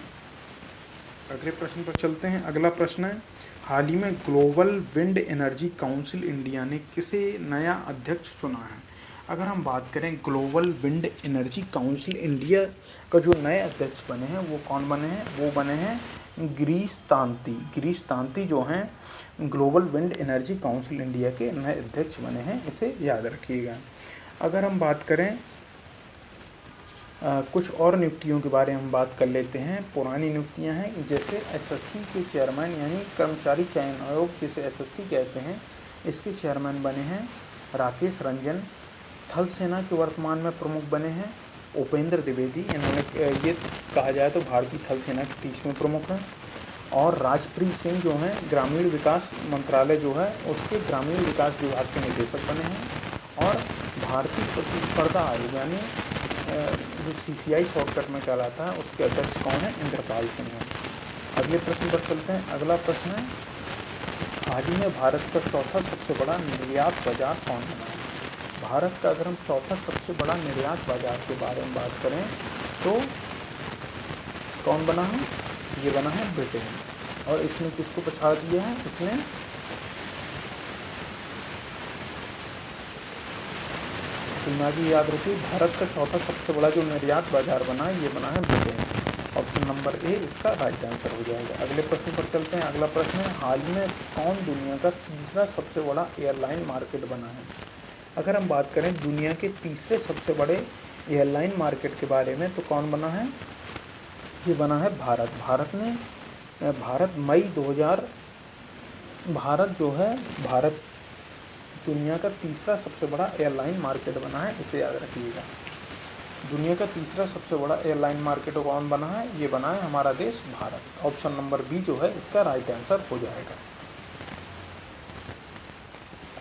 अगले प्रश्न पर चलते हैं। अगला प्रश्न है, हाल ही में global wind energy council India ने किसे नया अध्यक्ष चुना है? अगर हम बात करें global wind energy council India का जो नए अध्यक्ष बने हैं, वो कौन बने हैं? वो बने हैं गिरीश तांती जो हैं global wind energy council India के नए अध्यक्ष बने हैं, इसे याद रखिएगा। अगर हम बात करें कुछ और नियुक्तियों के बारे में हम बात कर लेते हैं। पुरानी नियुक्तियां हैं, जैसे SSC के चेयरमैन यानी कर्मचारी चयन आयोग, जिसे SSC कहते हैं, इसके चेयरमैन बने हैं राकेश रंजन। थल सेना के वर्तमान में प्रमुख बने हैं उपेंद्र द्विवेदी, इन्होंने ये कहा जाए तो भारतीय थल सेना के 30वें प्रमुख हैं। और राजप्रीत सिंह जो हैं ग्रामीण विकास मंत्रालय जो है उसके ग्रामीण विकास विभाग के निदेशक बने हैं। और भारतीय प्रतिस्पर्धा आयोग यानी जो CCI शॉर्टकट में कहलाता है, उसके अध्यक्ष कौन है? इंद्रपाल सिंह है। अगले प्रश्न पर चलते हैं। अगला प्रश्न है, हाल ही में भारत का चौथा सबसे बड़ा निर्यात बाजार कौन बना है? भारत का अगर हम चौथा सबसे बड़ा निर्यात बाजार के बारे में बात करें तो कौन बना है? ये बना है ब्रिटेन। और इसने किसको पछाड़ दिया है? इसने बुनियादी याद रखिए, भारत का चौथा सबसे बड़ा जो निर्यात बाजार बना है, ये बना है ब्रिटेन। ऑप्शन नंबर ए इसका राइट आंसर हो जाएगा। अगले प्रश्न पर चलते हैं। अगला प्रश्न है, हाल ही में कौन दुनिया का तीसरा सबसे बड़ा एयरलाइन मार्केट बना है? अगर हम बात करें दुनिया के तीसरे सबसे बड़े एयरलाइन मार्केट के बारे में, तो कौन बना है? ये बना है भारत। भारत दुनिया का तीसरा सबसे बड़ा एयरलाइन मार्केट बना है, इसे याद रखिएगा। दुनिया का तीसरा सबसे बड़ा एयरलाइन मार्केट कौन बना है? ये बना है हमारा देश भारत। ऑप्शन नंबर बी जो है इसका राइट आंसर हो जाएगा।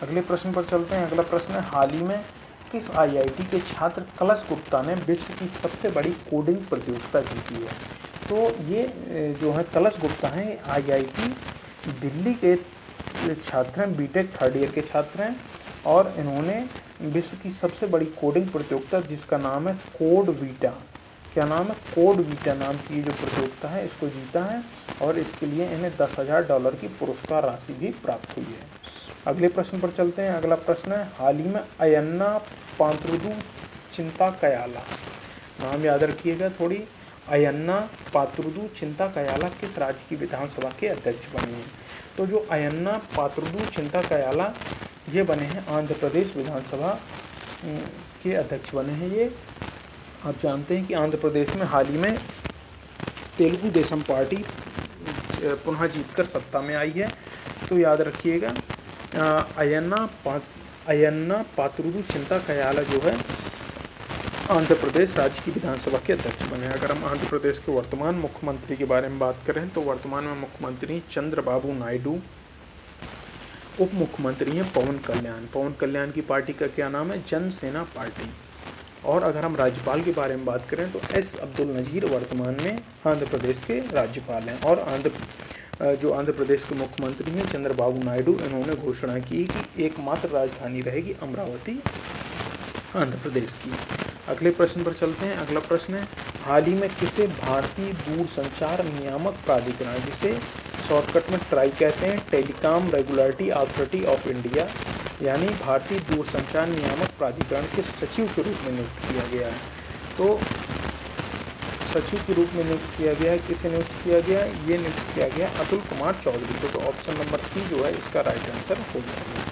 अगले प्रश्न पर चलते हैं। अगला प्रश्न है, हाल ही में किस आईआईटी के छात्र कलश गुप्ता ने विश्व की सबसे बड़ी कोडिंग प्रतियोगिता जीती है? तो ये जो है कलश गुप्ता हैं, आईआईटी दिल्ली के छात्र हैं, बीटेक थर्ड ईयर के छात्र हैं और इन्होंने विश्व की सबसे बड़ी कोडिंग प्रतियोगिता जिसका नाम है कोड वीटा, क्या नाम है, कोड वीटा नाम की ये जो प्रतियोगिता है इसको जीता है और इसके लिए इन्हें $10,000 की पुरस्कार राशि भी प्राप्त हुई है। अगले प्रश्न पर चलते हैं। अगला प्रश्न है, हाल ही में अयन्ना पात्रुदु चिंताकयाला, नाम याद रखिएगा थोड़ी, अयन्ना पात्रुदु चिंताकयाला किस राज्य की विधानसभा के अध्यक्ष बने हैं? तो जो अयन्ना पात्रुदु चिंताकयाला ये बने हैं आंध्र प्रदेश विधानसभा के अध्यक्ष बने हैं। ये आप जानते हैं कि आंध्र प्रदेश में हाल ही में तेलुगु देशम पार्टी पुनः जीतकर सत्ता में आई है, तो याद रखिएगा अयन्ना पात्रुदु चिंताकयाला जो है आंध्र प्रदेश राज्य की विधानसभा के अध्यक्ष बने। अगर हम आंध्र प्रदेश के वर्तमान मुख्यमंत्री के बारे में बात करें तो वर्तमान में मुख्यमंत्री चंद्रबाबू नायडू, उप मुख्यमंत्री हैं पवन कल्याण। पवन कल्याण की पार्टी का क्या नाम है? जनसेना पार्टी। और अगर हम राज्यपाल के बारे में बात करें तो एस अब्दुल नज़ीर वर्तमान में आंध्र प्रदेश के राज्यपाल हैं। और आंध्र प्रदेश के मुख्यमंत्री हैं चंद्रबाबू नायडू, इन्होंने घोषणा की कि एकमात्र राजधानी रहेगी अमरावती आंध्र प्रदेश की। अगले प्रश्न पर चलते हैं। अगला प्रश्न है, हाल ही में किसे भारतीय दूरसंचार नियामक प्राधिकरण, जिसे शॉर्टकट में ट्राई कहते हैं, telecom regulatory authority of India यानी भारतीय दूरसंचार नियामक प्राधिकरण के सचिव के रूप में नियुक्त किया गया है? तो सचिव के रूप में नियुक्त किया गया है, किसे नियुक्त किया गया है? ये नियुक्त किया गया अतुल कुमार चौधरी को। तो ऑप्शन नंबर सी जो है इसका राइट आंसर हो जाएगा।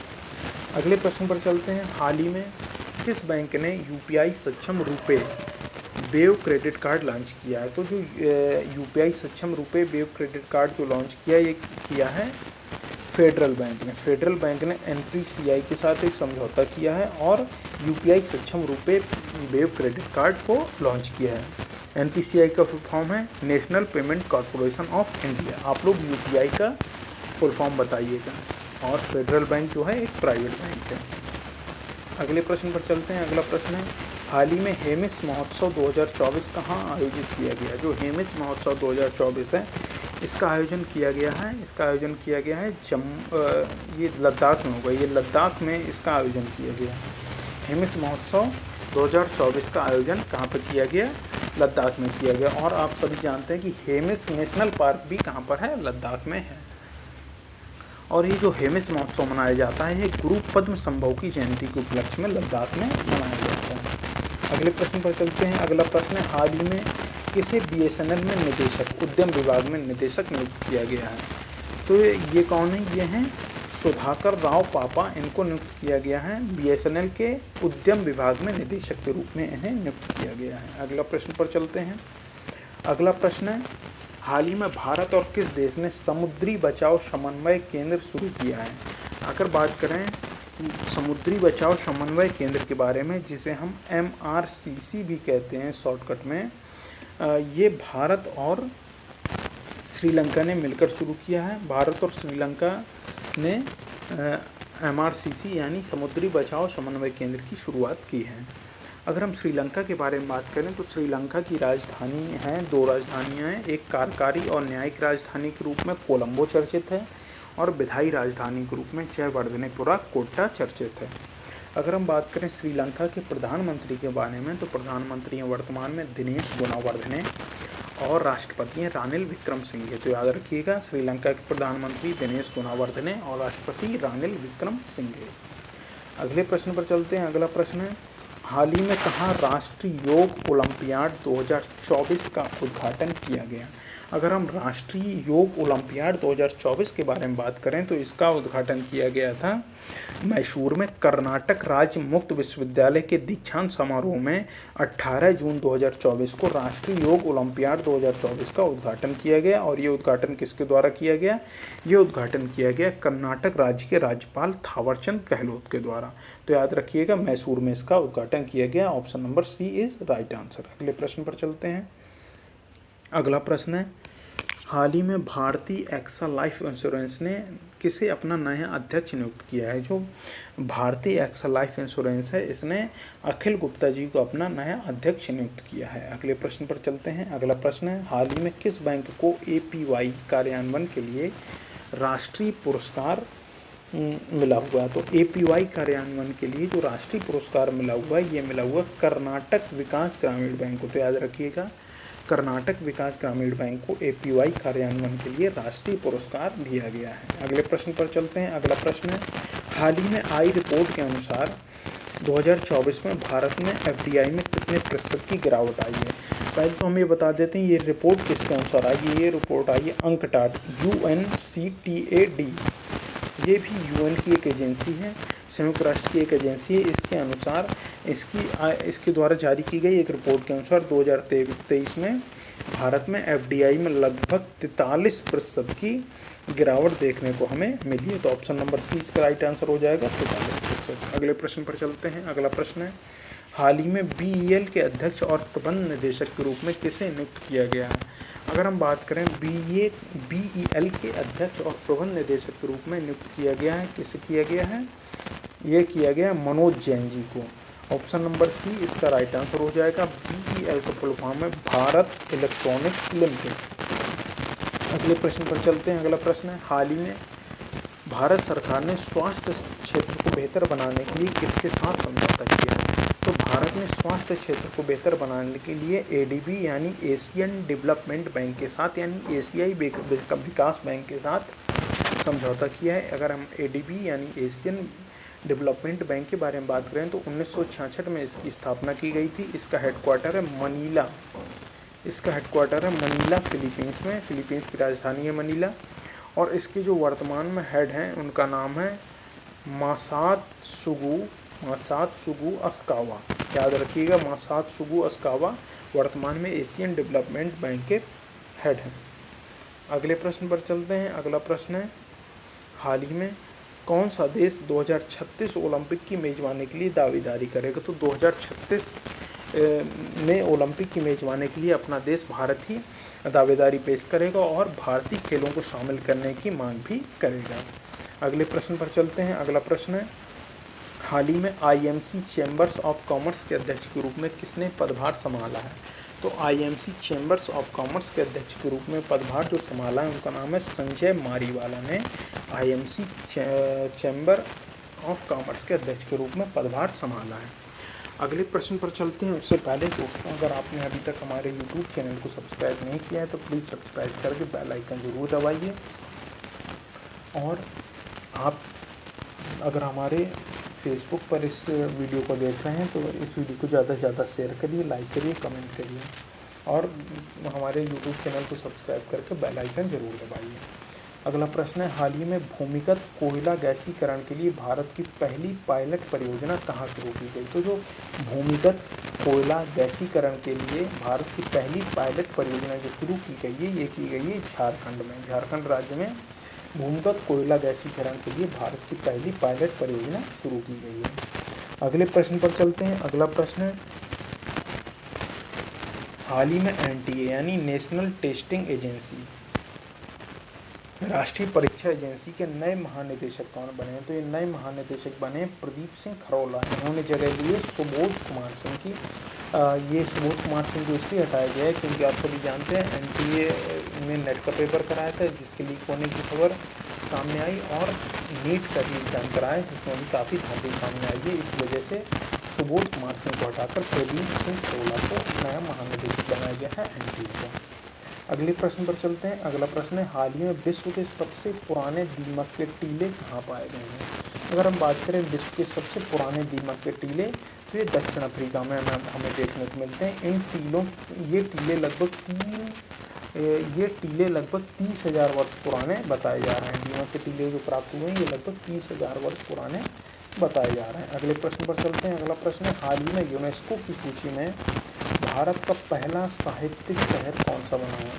अगले प्रश्न पर चलते हैं। हाल ही में किस बैंक ने यूपीआई सक्षम RuPay wave credit card launch किया है? तो जो यूपीआई सक्षम रुपे वेव क्रेडिट कार्ड जो लॉन्च किया, ये किया है फेडरल बैंक ने। फेडरल बैंक ने एनपीसीआई के साथ एक समझौता किया है और यूपीआई सक्षम रुपे वेव क्रेडिट कार्ड को लॉन्च किया है। एनपीसीआई का फुल फॉर्म है national payment corporation of India. आप लोग यूपीआई का फुल फॉर्म बताइएगा। और फेडरल बैंक जो है एक प्राइवेट बैंक है। अगले प्रश्न पर चलते हैं। अगला प्रश्न है, हाल ही में हेमिस महोत्सव 2024 कहाँ आयोजित किया गया? जो हेमिस महोत्सव 2024 है इसका आयोजन किया गया है ये लद्दाख में होगा। ये लद्दाख में इसका आयोजन किया गया। हेमिस महोत्सव 2024 का आयोजन कहाँ पर किया गया? लद्दाख में किया गया। और आप सभी जानते हैं कि हेमिस नेशनल पार्क भी कहाँ पर है? लद्दाख में है। और ये जो हेमिस महोत्सव मनाया जाता है ये गुरु पद्म संभव की जयंती के उपलक्ष्य में लद्दाख में मनाया जाता है। अगले प्रश्न पर चलते हैं। अगला प्रश्न है, हाल ही में किसे बीएसएनएल में निदेशक, उद्यम विभाग में निदेशक नियुक्त किया गया है? तो ये कौन है? ये हैं सुधाकर राव पापा, इनको नियुक्त किया गया है बीएसएनएल के उद्यम विभाग में निदेशक के रूप में इन्हें नियुक्त किया गया है। अगला प्रश्न पर चलते हैं। अगला प्रश्न है, हाल ही में भारत और किस देश ने समुद्री बचाव समन्वय केंद्र शुरू किया है? अगर बात करें समुद्री बचाव समन्वय केंद्र के बारे में, जिसे हम MRCC भी कहते हैं शॉर्टकट में, ये भारत और श्रीलंका ने मिलकर शुरू किया है। भारत और श्रीलंका ने MRCC यानी समुद्री बचाव समन्वय केंद्र की शुरुआत की है। अगर हम श्रीलंका के बारे में बात करें तो श्रीलंका की राजधानी हैं, 2 राजधानियां हैं, एक कार्यकारी और न्यायिक राजधानी के रूप में कोलंबो चर्चित है और विधायी राजधानी के रूप में जयवर्धनेपुरा कोट्टा चर्चित है। अगर हम बात करें श्रीलंका के प्रधानमंत्री के बारे में तो प्रधानमंत्री हैं वर्तमान में दिनेश गुणावर्धने और राष्ट्रपति हैं रानिल विक्रमसिंघे। तो याद रखिएगा श्रीलंका के प्रधानमंत्री दिनेश गुणावर्धने और राष्ट्रपति रानिल विक्रमसिंघे। अगले प्रश्न पर चलते हैं। अगला प्रश्न है, हाल ही में कहाँ राष्ट्रीय योग ओलंपियाड 2024 का उद्घाटन किया गया? अगर हम राष्ट्रीय योग ओलंपियाड 2024 के बारे में बात करें तो इसका उद्घाटन किया गया था मैसूर में कर्नाटक राज्य मुक्त विश्वविद्यालय के दीक्षांत समारोह में 18 जून 2024 को राष्ट्रीय योग ओलंपियाड 2024 का उद्घाटन किया गया। और ये उद्घाटन किसके द्वारा किया गया? ये उद्घाटन किया गया कर्नाटक राज्य के राज्यपाल थावरचंद गहलोत के द्वारा। तो याद रखिएगा मैसूर में इसका उद्घाटन किया गया। Option number C is right answer. अगले प्रश्न पर चलते हैं। अगला प्रश्न है, हाल ही में भारतीय एक्सा लाइफ इंश्योरेंस ने किसे अपना नया अध्यक्ष नियुक्त किया है? जो भारतीय एक्सा लाइफ इंश्योरेंस है, इसने अखिल गुप्ता जी को अपना नया अध्यक्ष नियुक्त किया है। अगले प्रश्न पर चलते हैं। अगला प्रश्न है, हाल ही में किस बैंक को APY कार्यान्वयन के लिए राष्ट्रीय पुरस्कार मिला हुआ है? तो APY कार्यान्वयन के लिए जो राष्ट्रीय पुरस्कार मिला हुआ है, ये मिला हुआ कर्नाटक विकास ग्रामीण बैंक को। तो याद रखिएगा, कर्नाटक विकास ग्रामीण बैंक को APY कार्यान्वयन के लिए राष्ट्रीय पुरस्कार दिया गया है। अगले प्रश्न पर चलते हैं। अगला प्रश्न है, हाल ही में आई रिपोर्ट के अनुसार 2024 में भारत में FDI में कितने प्रतिशत की गिरावट आई है? पहले तो हम ये बता देते हैं, ये रिपोर्ट किसके अनुसार आई है? ये रिपोर्ट आई है अंकटाड, UNCTAD। ये भी UN की एक एजेंसी है, संयुक्त राष्ट्र की एक एजेंसी है। इसके अनुसार इसके द्वारा जारी की गई एक रिपोर्ट के अनुसार 2023 में भारत में FDI में लगभग 43% की गिरावट देखने को हमें मिली है। तो ऑप्शन नंबर C इसका राइट आंसर हो जाएगा, 43%। अगले प्रश्न पर चलते हैं। अगला प्रश्न है, हाल ही में BEL के अध्यक्ष और प्रबंध निदेशक के रूप में किसे नियुक्त किया गया है? अगर हम बात करें BEL के अध्यक्ष और प्रबंध निदेशक के रूप में नियुक्त किया गया है, किसे किया गया है? ये किया गया मनोज जैन जी को। ऑप्शन नंबर C इसका राइट आंसर हो जाएगा। BEL का फुल फॉर्म है भारत इलेक्ट्रॉनिक्स लिमिटेड। अगले प्रश्न पर चलते हैं। अगला प्रश्न है, हाल ही में भारत सरकार ने स्वास्थ्य क्षेत्र को बेहतर बनाने के लिए किसके साथ समझौता किया है? तो भारत ने स्वास्थ्य क्षेत्र को बेहतर बनाने के लिए ADB यानी एशियन डेवलपमेंट बैंक के साथ, यानी एशियाई विकास बैंक के साथ समझौता किया है। अगर हम ADB यानी एशियन डेवलपमेंट बैंक के बारे में बात करें तो 1966 में इसकी स्थापना की गई थी। इसका हेडक्वार्टर है मनीला। फिलीपींस में। फिलीपींस की राजधानी है मनीला। और इसके जो वर्तमान में हेड हैं उनका नाम है मासात्सुगु अस्कावा। याद रखिएगा, मासात्सुगु अस्कावा वर्तमान में एशियन डेवलपमेंट बैंक के हेड हैं। अगले प्रश्न पर चलते हैं। अगला प्रश्न है, हाल ही में कौन सा देश 2036 ओलंपिक की मेज़बानी के लिए दावेदारी करेगा? तो 2036 में ओलंपिक की मेज़बानी के लिए अपना देश भारत ही दावेदारी पेश करेगा और भारतीय खेलों को शामिल करने की मांग भी करेगा। अगले प्रश्न पर चलते हैं। अगला प्रश्न है, हाल ही में IMC चैम्बर्स ऑफ कॉमर्स के अध्यक्ष के रूप में किसने पदभार संभाला है? तो IMC चैम्बर्स ऑफ कॉमर्स के अध्यक्ष के रूप में पदभार जो संभाला है उनका नाम है संजय मारीवाला ने IMC चैम्बर ऑफ कॉमर्स के अध्यक्ष के रूप में पदभार संभाला है। अगले प्रश्न पर चलते हैं। उससे पहले दोस्तों, अगर आपने अभी तक हमारे YouTube चैनल को सब्सक्राइब नहीं किया है तो प्लीज़ सब्सक्राइब करके बेल आइकन ज़रूर दबाइए। और आप अगर हमारे फेसबुक पर इस वीडियो को देख रहे हैं तो इस वीडियो को ज़्यादा से ज़्यादा शेयर करिए, लाइक करिए, कमेंट करिए और हमारे YouTube चैनल को सब्सक्राइब करके बेल आइकन ज़रूर दबाइए। अगला प्रश्न है, हाल ही में भूमिगत कोयला गैसीकरण के लिए भारत की पहली पायलट परियोजना कहाँ शुरू की गई? तो जो भूमिगत कोयला गैसीकरण के लिए भारत की पहली पायलट परियोजना जो शुरू की गई है, ये की गई है झारखंड में। झारखंड राज्य में भूमिगत कोयला गैसीकरण के लिए भारत की पहली पायलट परियोजना शुरू की गई है। अगले प्रश्न पर चलते हैं। अगला प्रश्न है, हाल ही में NTA यानी नेशनल टेस्टिंग एजेंसी, राष्ट्रीय परीक्षा एजेंसी के नए महानिदेशक कौन बने हैं? तो ये नए महानिदेशक बने प्रदीप सिंह खरोला। इन्होंने जगह ली है सुबोध कुमार सिंह की। ये सुबोध कुमार सिंह को इसलिए हटाया गया है क्योंकि आप सभी जानते हैं NTA में नेट का पेपर कराया था जिसके लीक होने की खबर सामने आई और नीट का भी एग्जाम कराया जिसमें भी काफ़ी धांधली सामने आई है। इस वजह से सुबोध कुमार सिंह को हटाकर प्रदीप सिंह खरोला को नया महानिदेशक बनाया गया है NTA का। अगले प्रश्न पर चलते हैं। अगला प्रश्न है, हाल ही में विश्व के सबसे पुराने दीमक के टीले कहाँ पाए गए हैं? अगर हम बात करें विश्व के सबसे पुराने दीमक के टीले तो ये दक्षिण अफ्रीका में हमें देखने को मिलते हैं। ये टीले लगभग 30,000 वर्ष पुराने बताए जा रहे हैं। दीमक के टीले जो प्राप्त हुए हैं ये लगभग 30,000 वर्ष पुराने बताए जा रहे हैं। अगले प्रश्न पर चलते हैं। अगला प्रश्न है, हाल ही में यूनेस्को की सूची में भारत का पहला साहित्यिक शहर कौन सा बना है?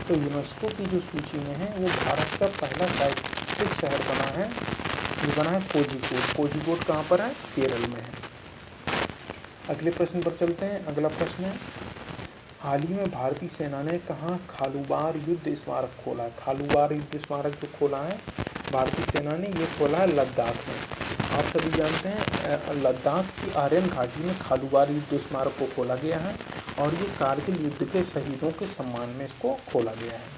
तो यूनेस्को की जो सूची में है वो भारत का पहला साहित्यिक शहर बना है कोझिकोड। कोझिकोड कहाँ पर है? केरल में है। अगले प्रश्न पर चलते हैं। अगला प्रश्न है, हाल ही में भारतीय सेना ने कहाँ खालूबार युद्ध स्मारक खोला है? खालूबार युद्ध स्मारक जो खोला है भारतीय सेना ने, ये खोला है लद्दाख में। आप सभी जानते हैं लद्दाख की आर्यन घाटी में खालूबार युद्ध स्मारक को खोला गया है और ये कारगिल युद्ध के शहीदों के सम्मान में इसको खोला गया है।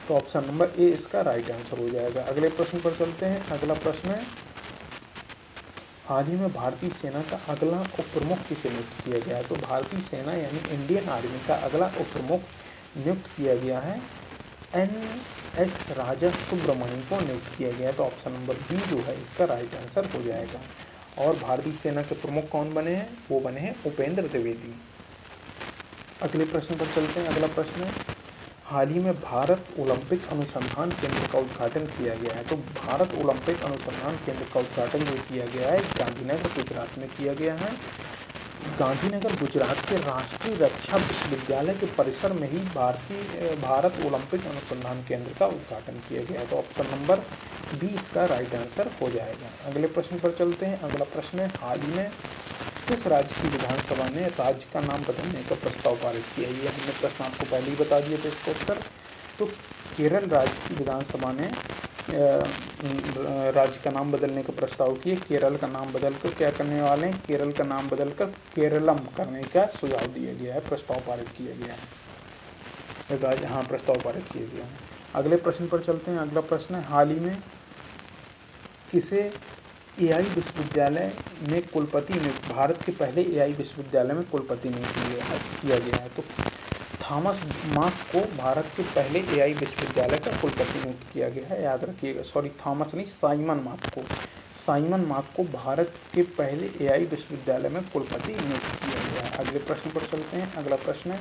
तो ऑप्शन नंबर ए इसका राइट आंसर हो जाएगा। अगले प्रश्न पर चलते हैं। अगला प्रश्न है, हाल ही में भारतीय सेना का अगला उप प्रमुख किसे नियुक्त किया गया है? तो भारतीय सेना यानी इंडियन आर्मी का अगला उप प्रमुख नियुक्त किया गया है NS राजा सुब्रमण्यम को नियुक्त किया गया है। तो ऑप्शन नंबर बी जो है इसका राइट आंसर हो जाएगा। और भारतीय सेना के प्रमुख कौन बने हैं? वो बने हैं उपेंद्र द्विवेदी। अगले प्रश्न पर चलते हैं। अगला प्रश्न है, हाल ही में भारत ओलंपिक अनुसंधान केंद्र का उद्घाटन किया गया है। तो भारत ओलंपिक अनुसंधान केंद्र का उद्घाटन जो किया गया है गांधीनगर गुजरात में किया गया है। गांधीनगर गुजरात के राष्ट्रीय रक्षा विश्वविद्यालय के परिसर में ही भारत ओलंपिक अनुसंधान केंद्र का उद्घाटन किया गया है। तो ऑप्शन नंबर बी इसका राइट आंसर हो जाएगा। अगले प्रश्न पर चलते हैं। अगला प्रश्न है, हाल ही में किस राज्य की विधानसभा ने राज्य का नाम बदलने का प्रस्ताव पारित किया? ये हमने प्रश्न आपको पहले ही बता दिया था इसका उत्तर। तो केरल राज्य की विधानसभा ने राज्य का नाम बदलने का प्रस्ताव किया। केरल का नाम बदलकर क्या करने वाले हैं? केरल का नाम बदलकर केरलम करने का सुझाव दिया गया है, प्रस्ताव पारित किया गया है। हाँ, प्रस्ताव पारित किया गया है। अगले प्रश्न पर चलते हैं। अगला प्रश्न है, हाल ही में किसे AI विश्वविद्यालय में कुलपति नियुक्त, भारत के पहले AI विश्वविद्यालय में कुलपति नियुक्त किया गया है? तो थॉमस मार्क को भारत के पहले AI विश्वविद्यालय का कुलपति नियुक्त किया गया है। याद रखिएगा, सॉरी थॉमस नहीं, साइमन मार्क को भारत के पहले AI विश्वविद्यालय में कुलपति नियुक्त किया गया है। अगले प्रश्न पर चलते हैं। अगला प्रश्न है,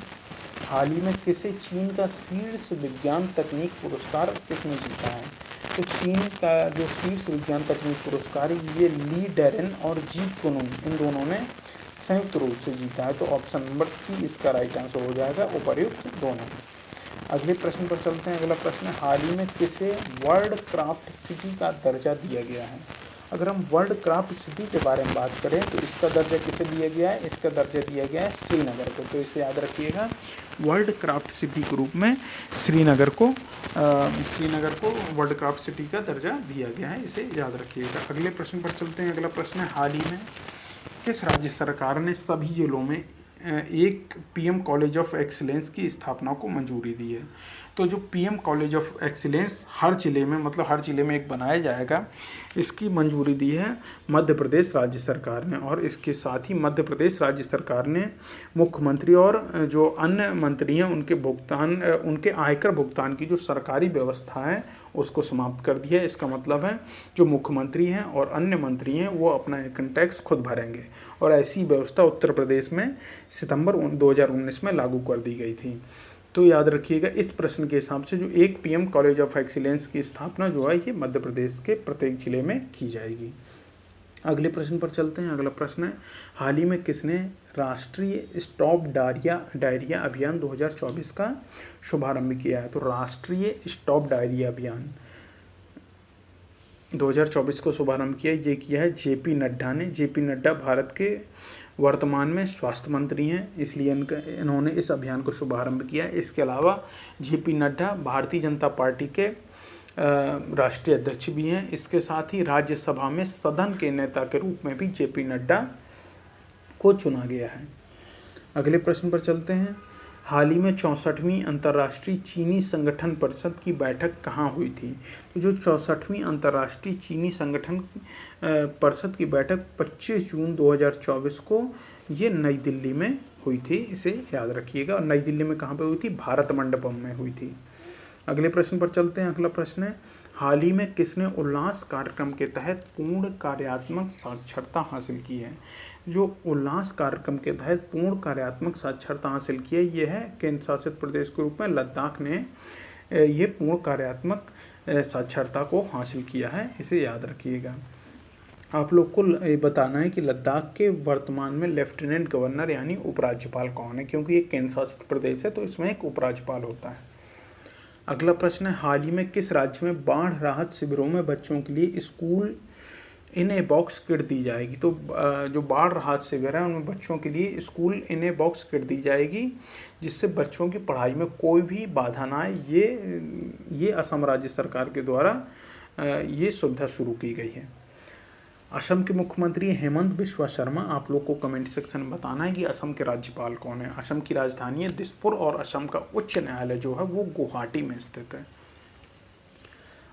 हाल ही में किसे चीन का शीर्ष विज्ञान तकनीक पुरस्कार किसने जीता है? तो चीन का जो शीर्ष विज्ञान तकनीक पुरस्कार है ये ली डेरेन और जी कुनुन इन दोनों ने संयुक्त रूप से जीता है। तो ऑप्शन नंबर सी इसका राइट आंसर हो जाएगा, उपर्युक्त दोनों। अगले प्रश्न पर चलते हैं। अगला प्रश्न है, हाल ही में किसे वर्ल्ड क्राफ्ट सिटी का दर्जा दिया गया है? अगर हम वर्ल्ड क्राफ्ट सिटी के बारे में बात करें तो इसका दर्जा किसे दिया गया है? इसका दर्जा दिया गया है श्रीनगर को। तो इसे याद रखिएगा, वर्ल्ड क्राफ्ट सिटी के रूप में श्रीनगर को वर्ल्ड क्राफ्ट सिटी का दर्जा दिया गया है, इसे याद रखिएगा। अगले प्रश्न पर चलते हैं। अगला प्रश्न है, हाल ही में किस राज्य सरकार ने सभी जिलों में एक PM कॉलेज ऑफ एक्सीलेंस की स्थापना को मंजूरी दी है? तो जो PM कॉलेज ऑफ एक्सीलेंस हर जिले में, मतलब हर जिले में एक बनाया जाएगा, इसकी मंजूरी दी है मध्य प्रदेश राज्य सरकार ने। और इसके साथ ही मध्य प्रदेश राज्य सरकार ने मुख्यमंत्री और जो अन्य मंत्री हैं उनके आयकर भुगतान की जो सरकारी व्यवस्था है उसको समाप्त कर दिया है। इसका मतलब है जो मुख्यमंत्री हैं और अन्य मंत्री हैं वो अपना इनकम टैक्स खुद भरेंगे, और ऐसी व्यवस्था उत्तर प्रदेश में सितंबर 2019 में लागू कर दी गई थी। तो याद रखिएगा, इस प्रश्न के हिसाब से जो एक PM कॉलेज ऑफ एक्सीलेंस की स्थापना जो है ये मध्य प्रदेश के प्रत्येक जिले में की जाएगी। अगले प्रश्न पर चलते हैं। अगला प्रश्न है, हाल ही में किसने राष्ट्रीय स्टॉप डायरिया अभियान 2024 का शुभारंभ किया है? तो राष्ट्रीय स्टॉप डायरिया अभियान 2024 को शुभारंभ किया, ये किया है JP नड्डा ने। JP नड्डा भारत के वर्तमान में स्वास्थ्य मंत्री हैं, इसलिए इन्होंने इस अभियान को शुभारंभ किया। इसके अलावा JP नड्डा भारतीय जनता पार्टी के राष्ट्रीय अध्यक्ष भी हैं। इसके साथ ही राज्यसभा में सदन के नेता के रूप में भी JP नड्डा को चुना गया है। अगले प्रश्न पर चलते हैं। हाल ही में 64वीं अंतर्राष्ट्रीय चीनी संगठन परिषद की बैठक कहाँ हुई थी? तो जो 64वीं अंतर्राष्ट्रीय चीनी संगठन परिषद की बैठक 25 जून 2024 को ये नई दिल्ली में हुई थी, इसे याद रखिएगा। और नई दिल्ली में कहाँ पे हुई थी? भारत मंडपम में हुई थी। अगले प्रश्न पर चलते हैं। अगला प्रश्न है, हाल ही में किसने उल्लास कार्यक्रम के तहत पूर्ण कार्यात्मक साक्षरता हासिल की है? जो उल्लास कार्यक्रम के तहत पूर्ण कार्यात्मक साक्षरता हासिल की है ये है केंद्र शासित प्रदेश के रूप में लद्दाख ने ये पूर्ण कार्यात्मक साक्षरता को हासिल किया है, इसे याद रखिएगा। आप लोग को ये बताना है कि लद्दाख के वर्तमान में लेफ्टिनेंट गवर्नर यानी उपराज्यपाल कौन है, क्योंकि ये केंद्र शासित प्रदेश है तो इसमें एक उपराज्यपाल होता है। अगला प्रश्न है, हाल ही में किस राज्य में बाढ़ राहत शिविरों में बच्चों के लिए इन्हें बॉक्स किट दी जाएगी। तो जो बाढ़ राहत शिविर है उनमें बच्चों के लिए स्कूल इन्हें बॉक्स किट दी जाएगी, जिससे बच्चों की पढ़ाई में कोई भी बाधा ना आए। ये असम राज्य सरकार के द्वारा ये सुविधा शुरू की गई है। असम के मुख्यमंत्री हेमंत बिस्वा शर्मा, आप लोग को कमेंट सेक्शन में बताना है कि असम के राज्यपाल कौन है। असम की राजधानी है दिसपुर और असम का उच्च न्यायालय जो है वो गुवाहाटी में स्थित है।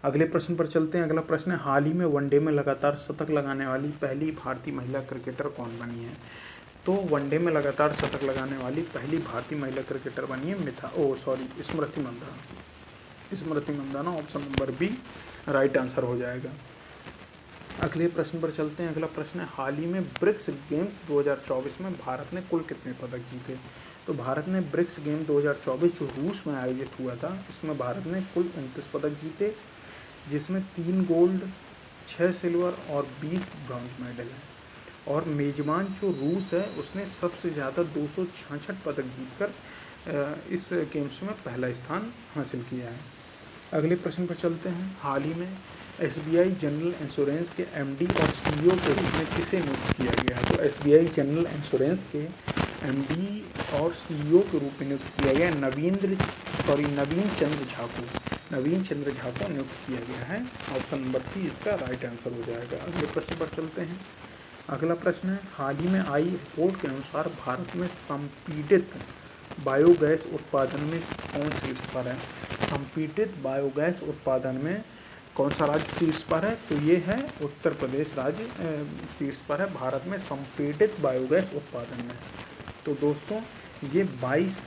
अगले प्रश्न पर चलते हैं। अगला प्रश्न है, हाल ही में वनडे में लगातार शतक लगाने वाली पहली भारतीय महिला क्रिकेटर कौन बनी है? तो वनडे में लगातार शतक लगाने वाली पहली भारतीय महिला क्रिकेटर बनी है Smriti Mandhana. Smriti Mandhana option number B right answer हो जाएगा। अगले प्रश्न पर चलते हैं। अगला प्रश्न है, हाल ही में ब्रिक्स गेम्स 2024 में भारत ने कुल कितने पदक जीते? तो भारत ने ब्रिक्स गेम 2024 जो रूस में आयोजित हुआ था, इसमें भारत ने कुल 29 पदक जीते, जिसमें 3 गोल्ड, 6 सिल्वर और 20 ब्रॉन्ज मेडल हैं। और मेजबान जो रूस है उसने सबसे ज़्यादा 266 पदक जीतकर इस गेम्स में पहला स्थान हासिल किया है। अगले प्रश्न पर चलते हैं। हाल ही में SBI जनरल इंश्योरेंस के MD और CEO के रूप में किसे नियुक्त किया गया है? तो SBI जनरल इंश्योरेंस के MD और CEO के रूप में नियुक्त किया गया नवीन चंद्र झा को। नवीन चंद्र झा को नियुक्त किया गया है। ऑप्शन नंबर सी इसका राइट आंसर हो जाएगा। अगले प्रश्न पर चलते हैं। अगला प्रश्न है, हाल ही में आई रिपोर्ट के अनुसार भारत में संपीडित बायोगैस उत्पादन में कौन शीर्ष पर है? संपीडित बायोगैस उत्पादन में कौन सा राज्य शीर्ष पर है? तो ये है उत्तर प्रदेश राज्य शीर्ष पर है भारत में संपीडित बायोगैस उत्पादन में। तो दोस्तों ये 22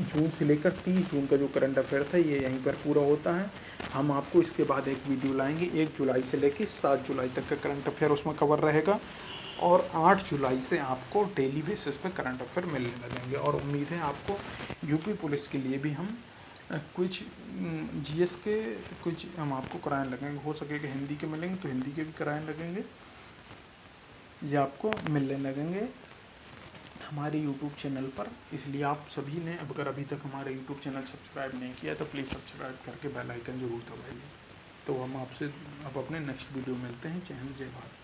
जून से लेकर 30 जून का जो करंट अफेयर था ये यहीं पर पूरा होता है। हम आपको इसके बाद एक वीडियो लाएंगे 1 जुलाई से लेकर 7 जुलाई तक का करंट अफेयर उसमें कवर रहेगा, और 8 जुलाई से आपको डेली बेसिस पे करंट अफेयर मिलने लगेंगे। और उम्मीद है आपको यूपी पुलिस के लिए भी हम कुछ GS के कुछ हम आपको कराने लगेंगे। हो सकेगा हिंदी के मिलेंगे तो हिंदी के भी कराने लगेंगे, ये आपको मिलने लगेंगे हमारे YouTube चैनल पर। इसलिए आप सभी ने अगर अभी तक हमारे YouTube चैनल सब्सक्राइब नहीं किया तो प्लीज़ सब्सक्राइब करके बेल आइकन जरूर दबाइए। तो हम आपसे अब अपने नेक्स्ट वीडियो मिलते हैं। जय हिंद, जय भारत।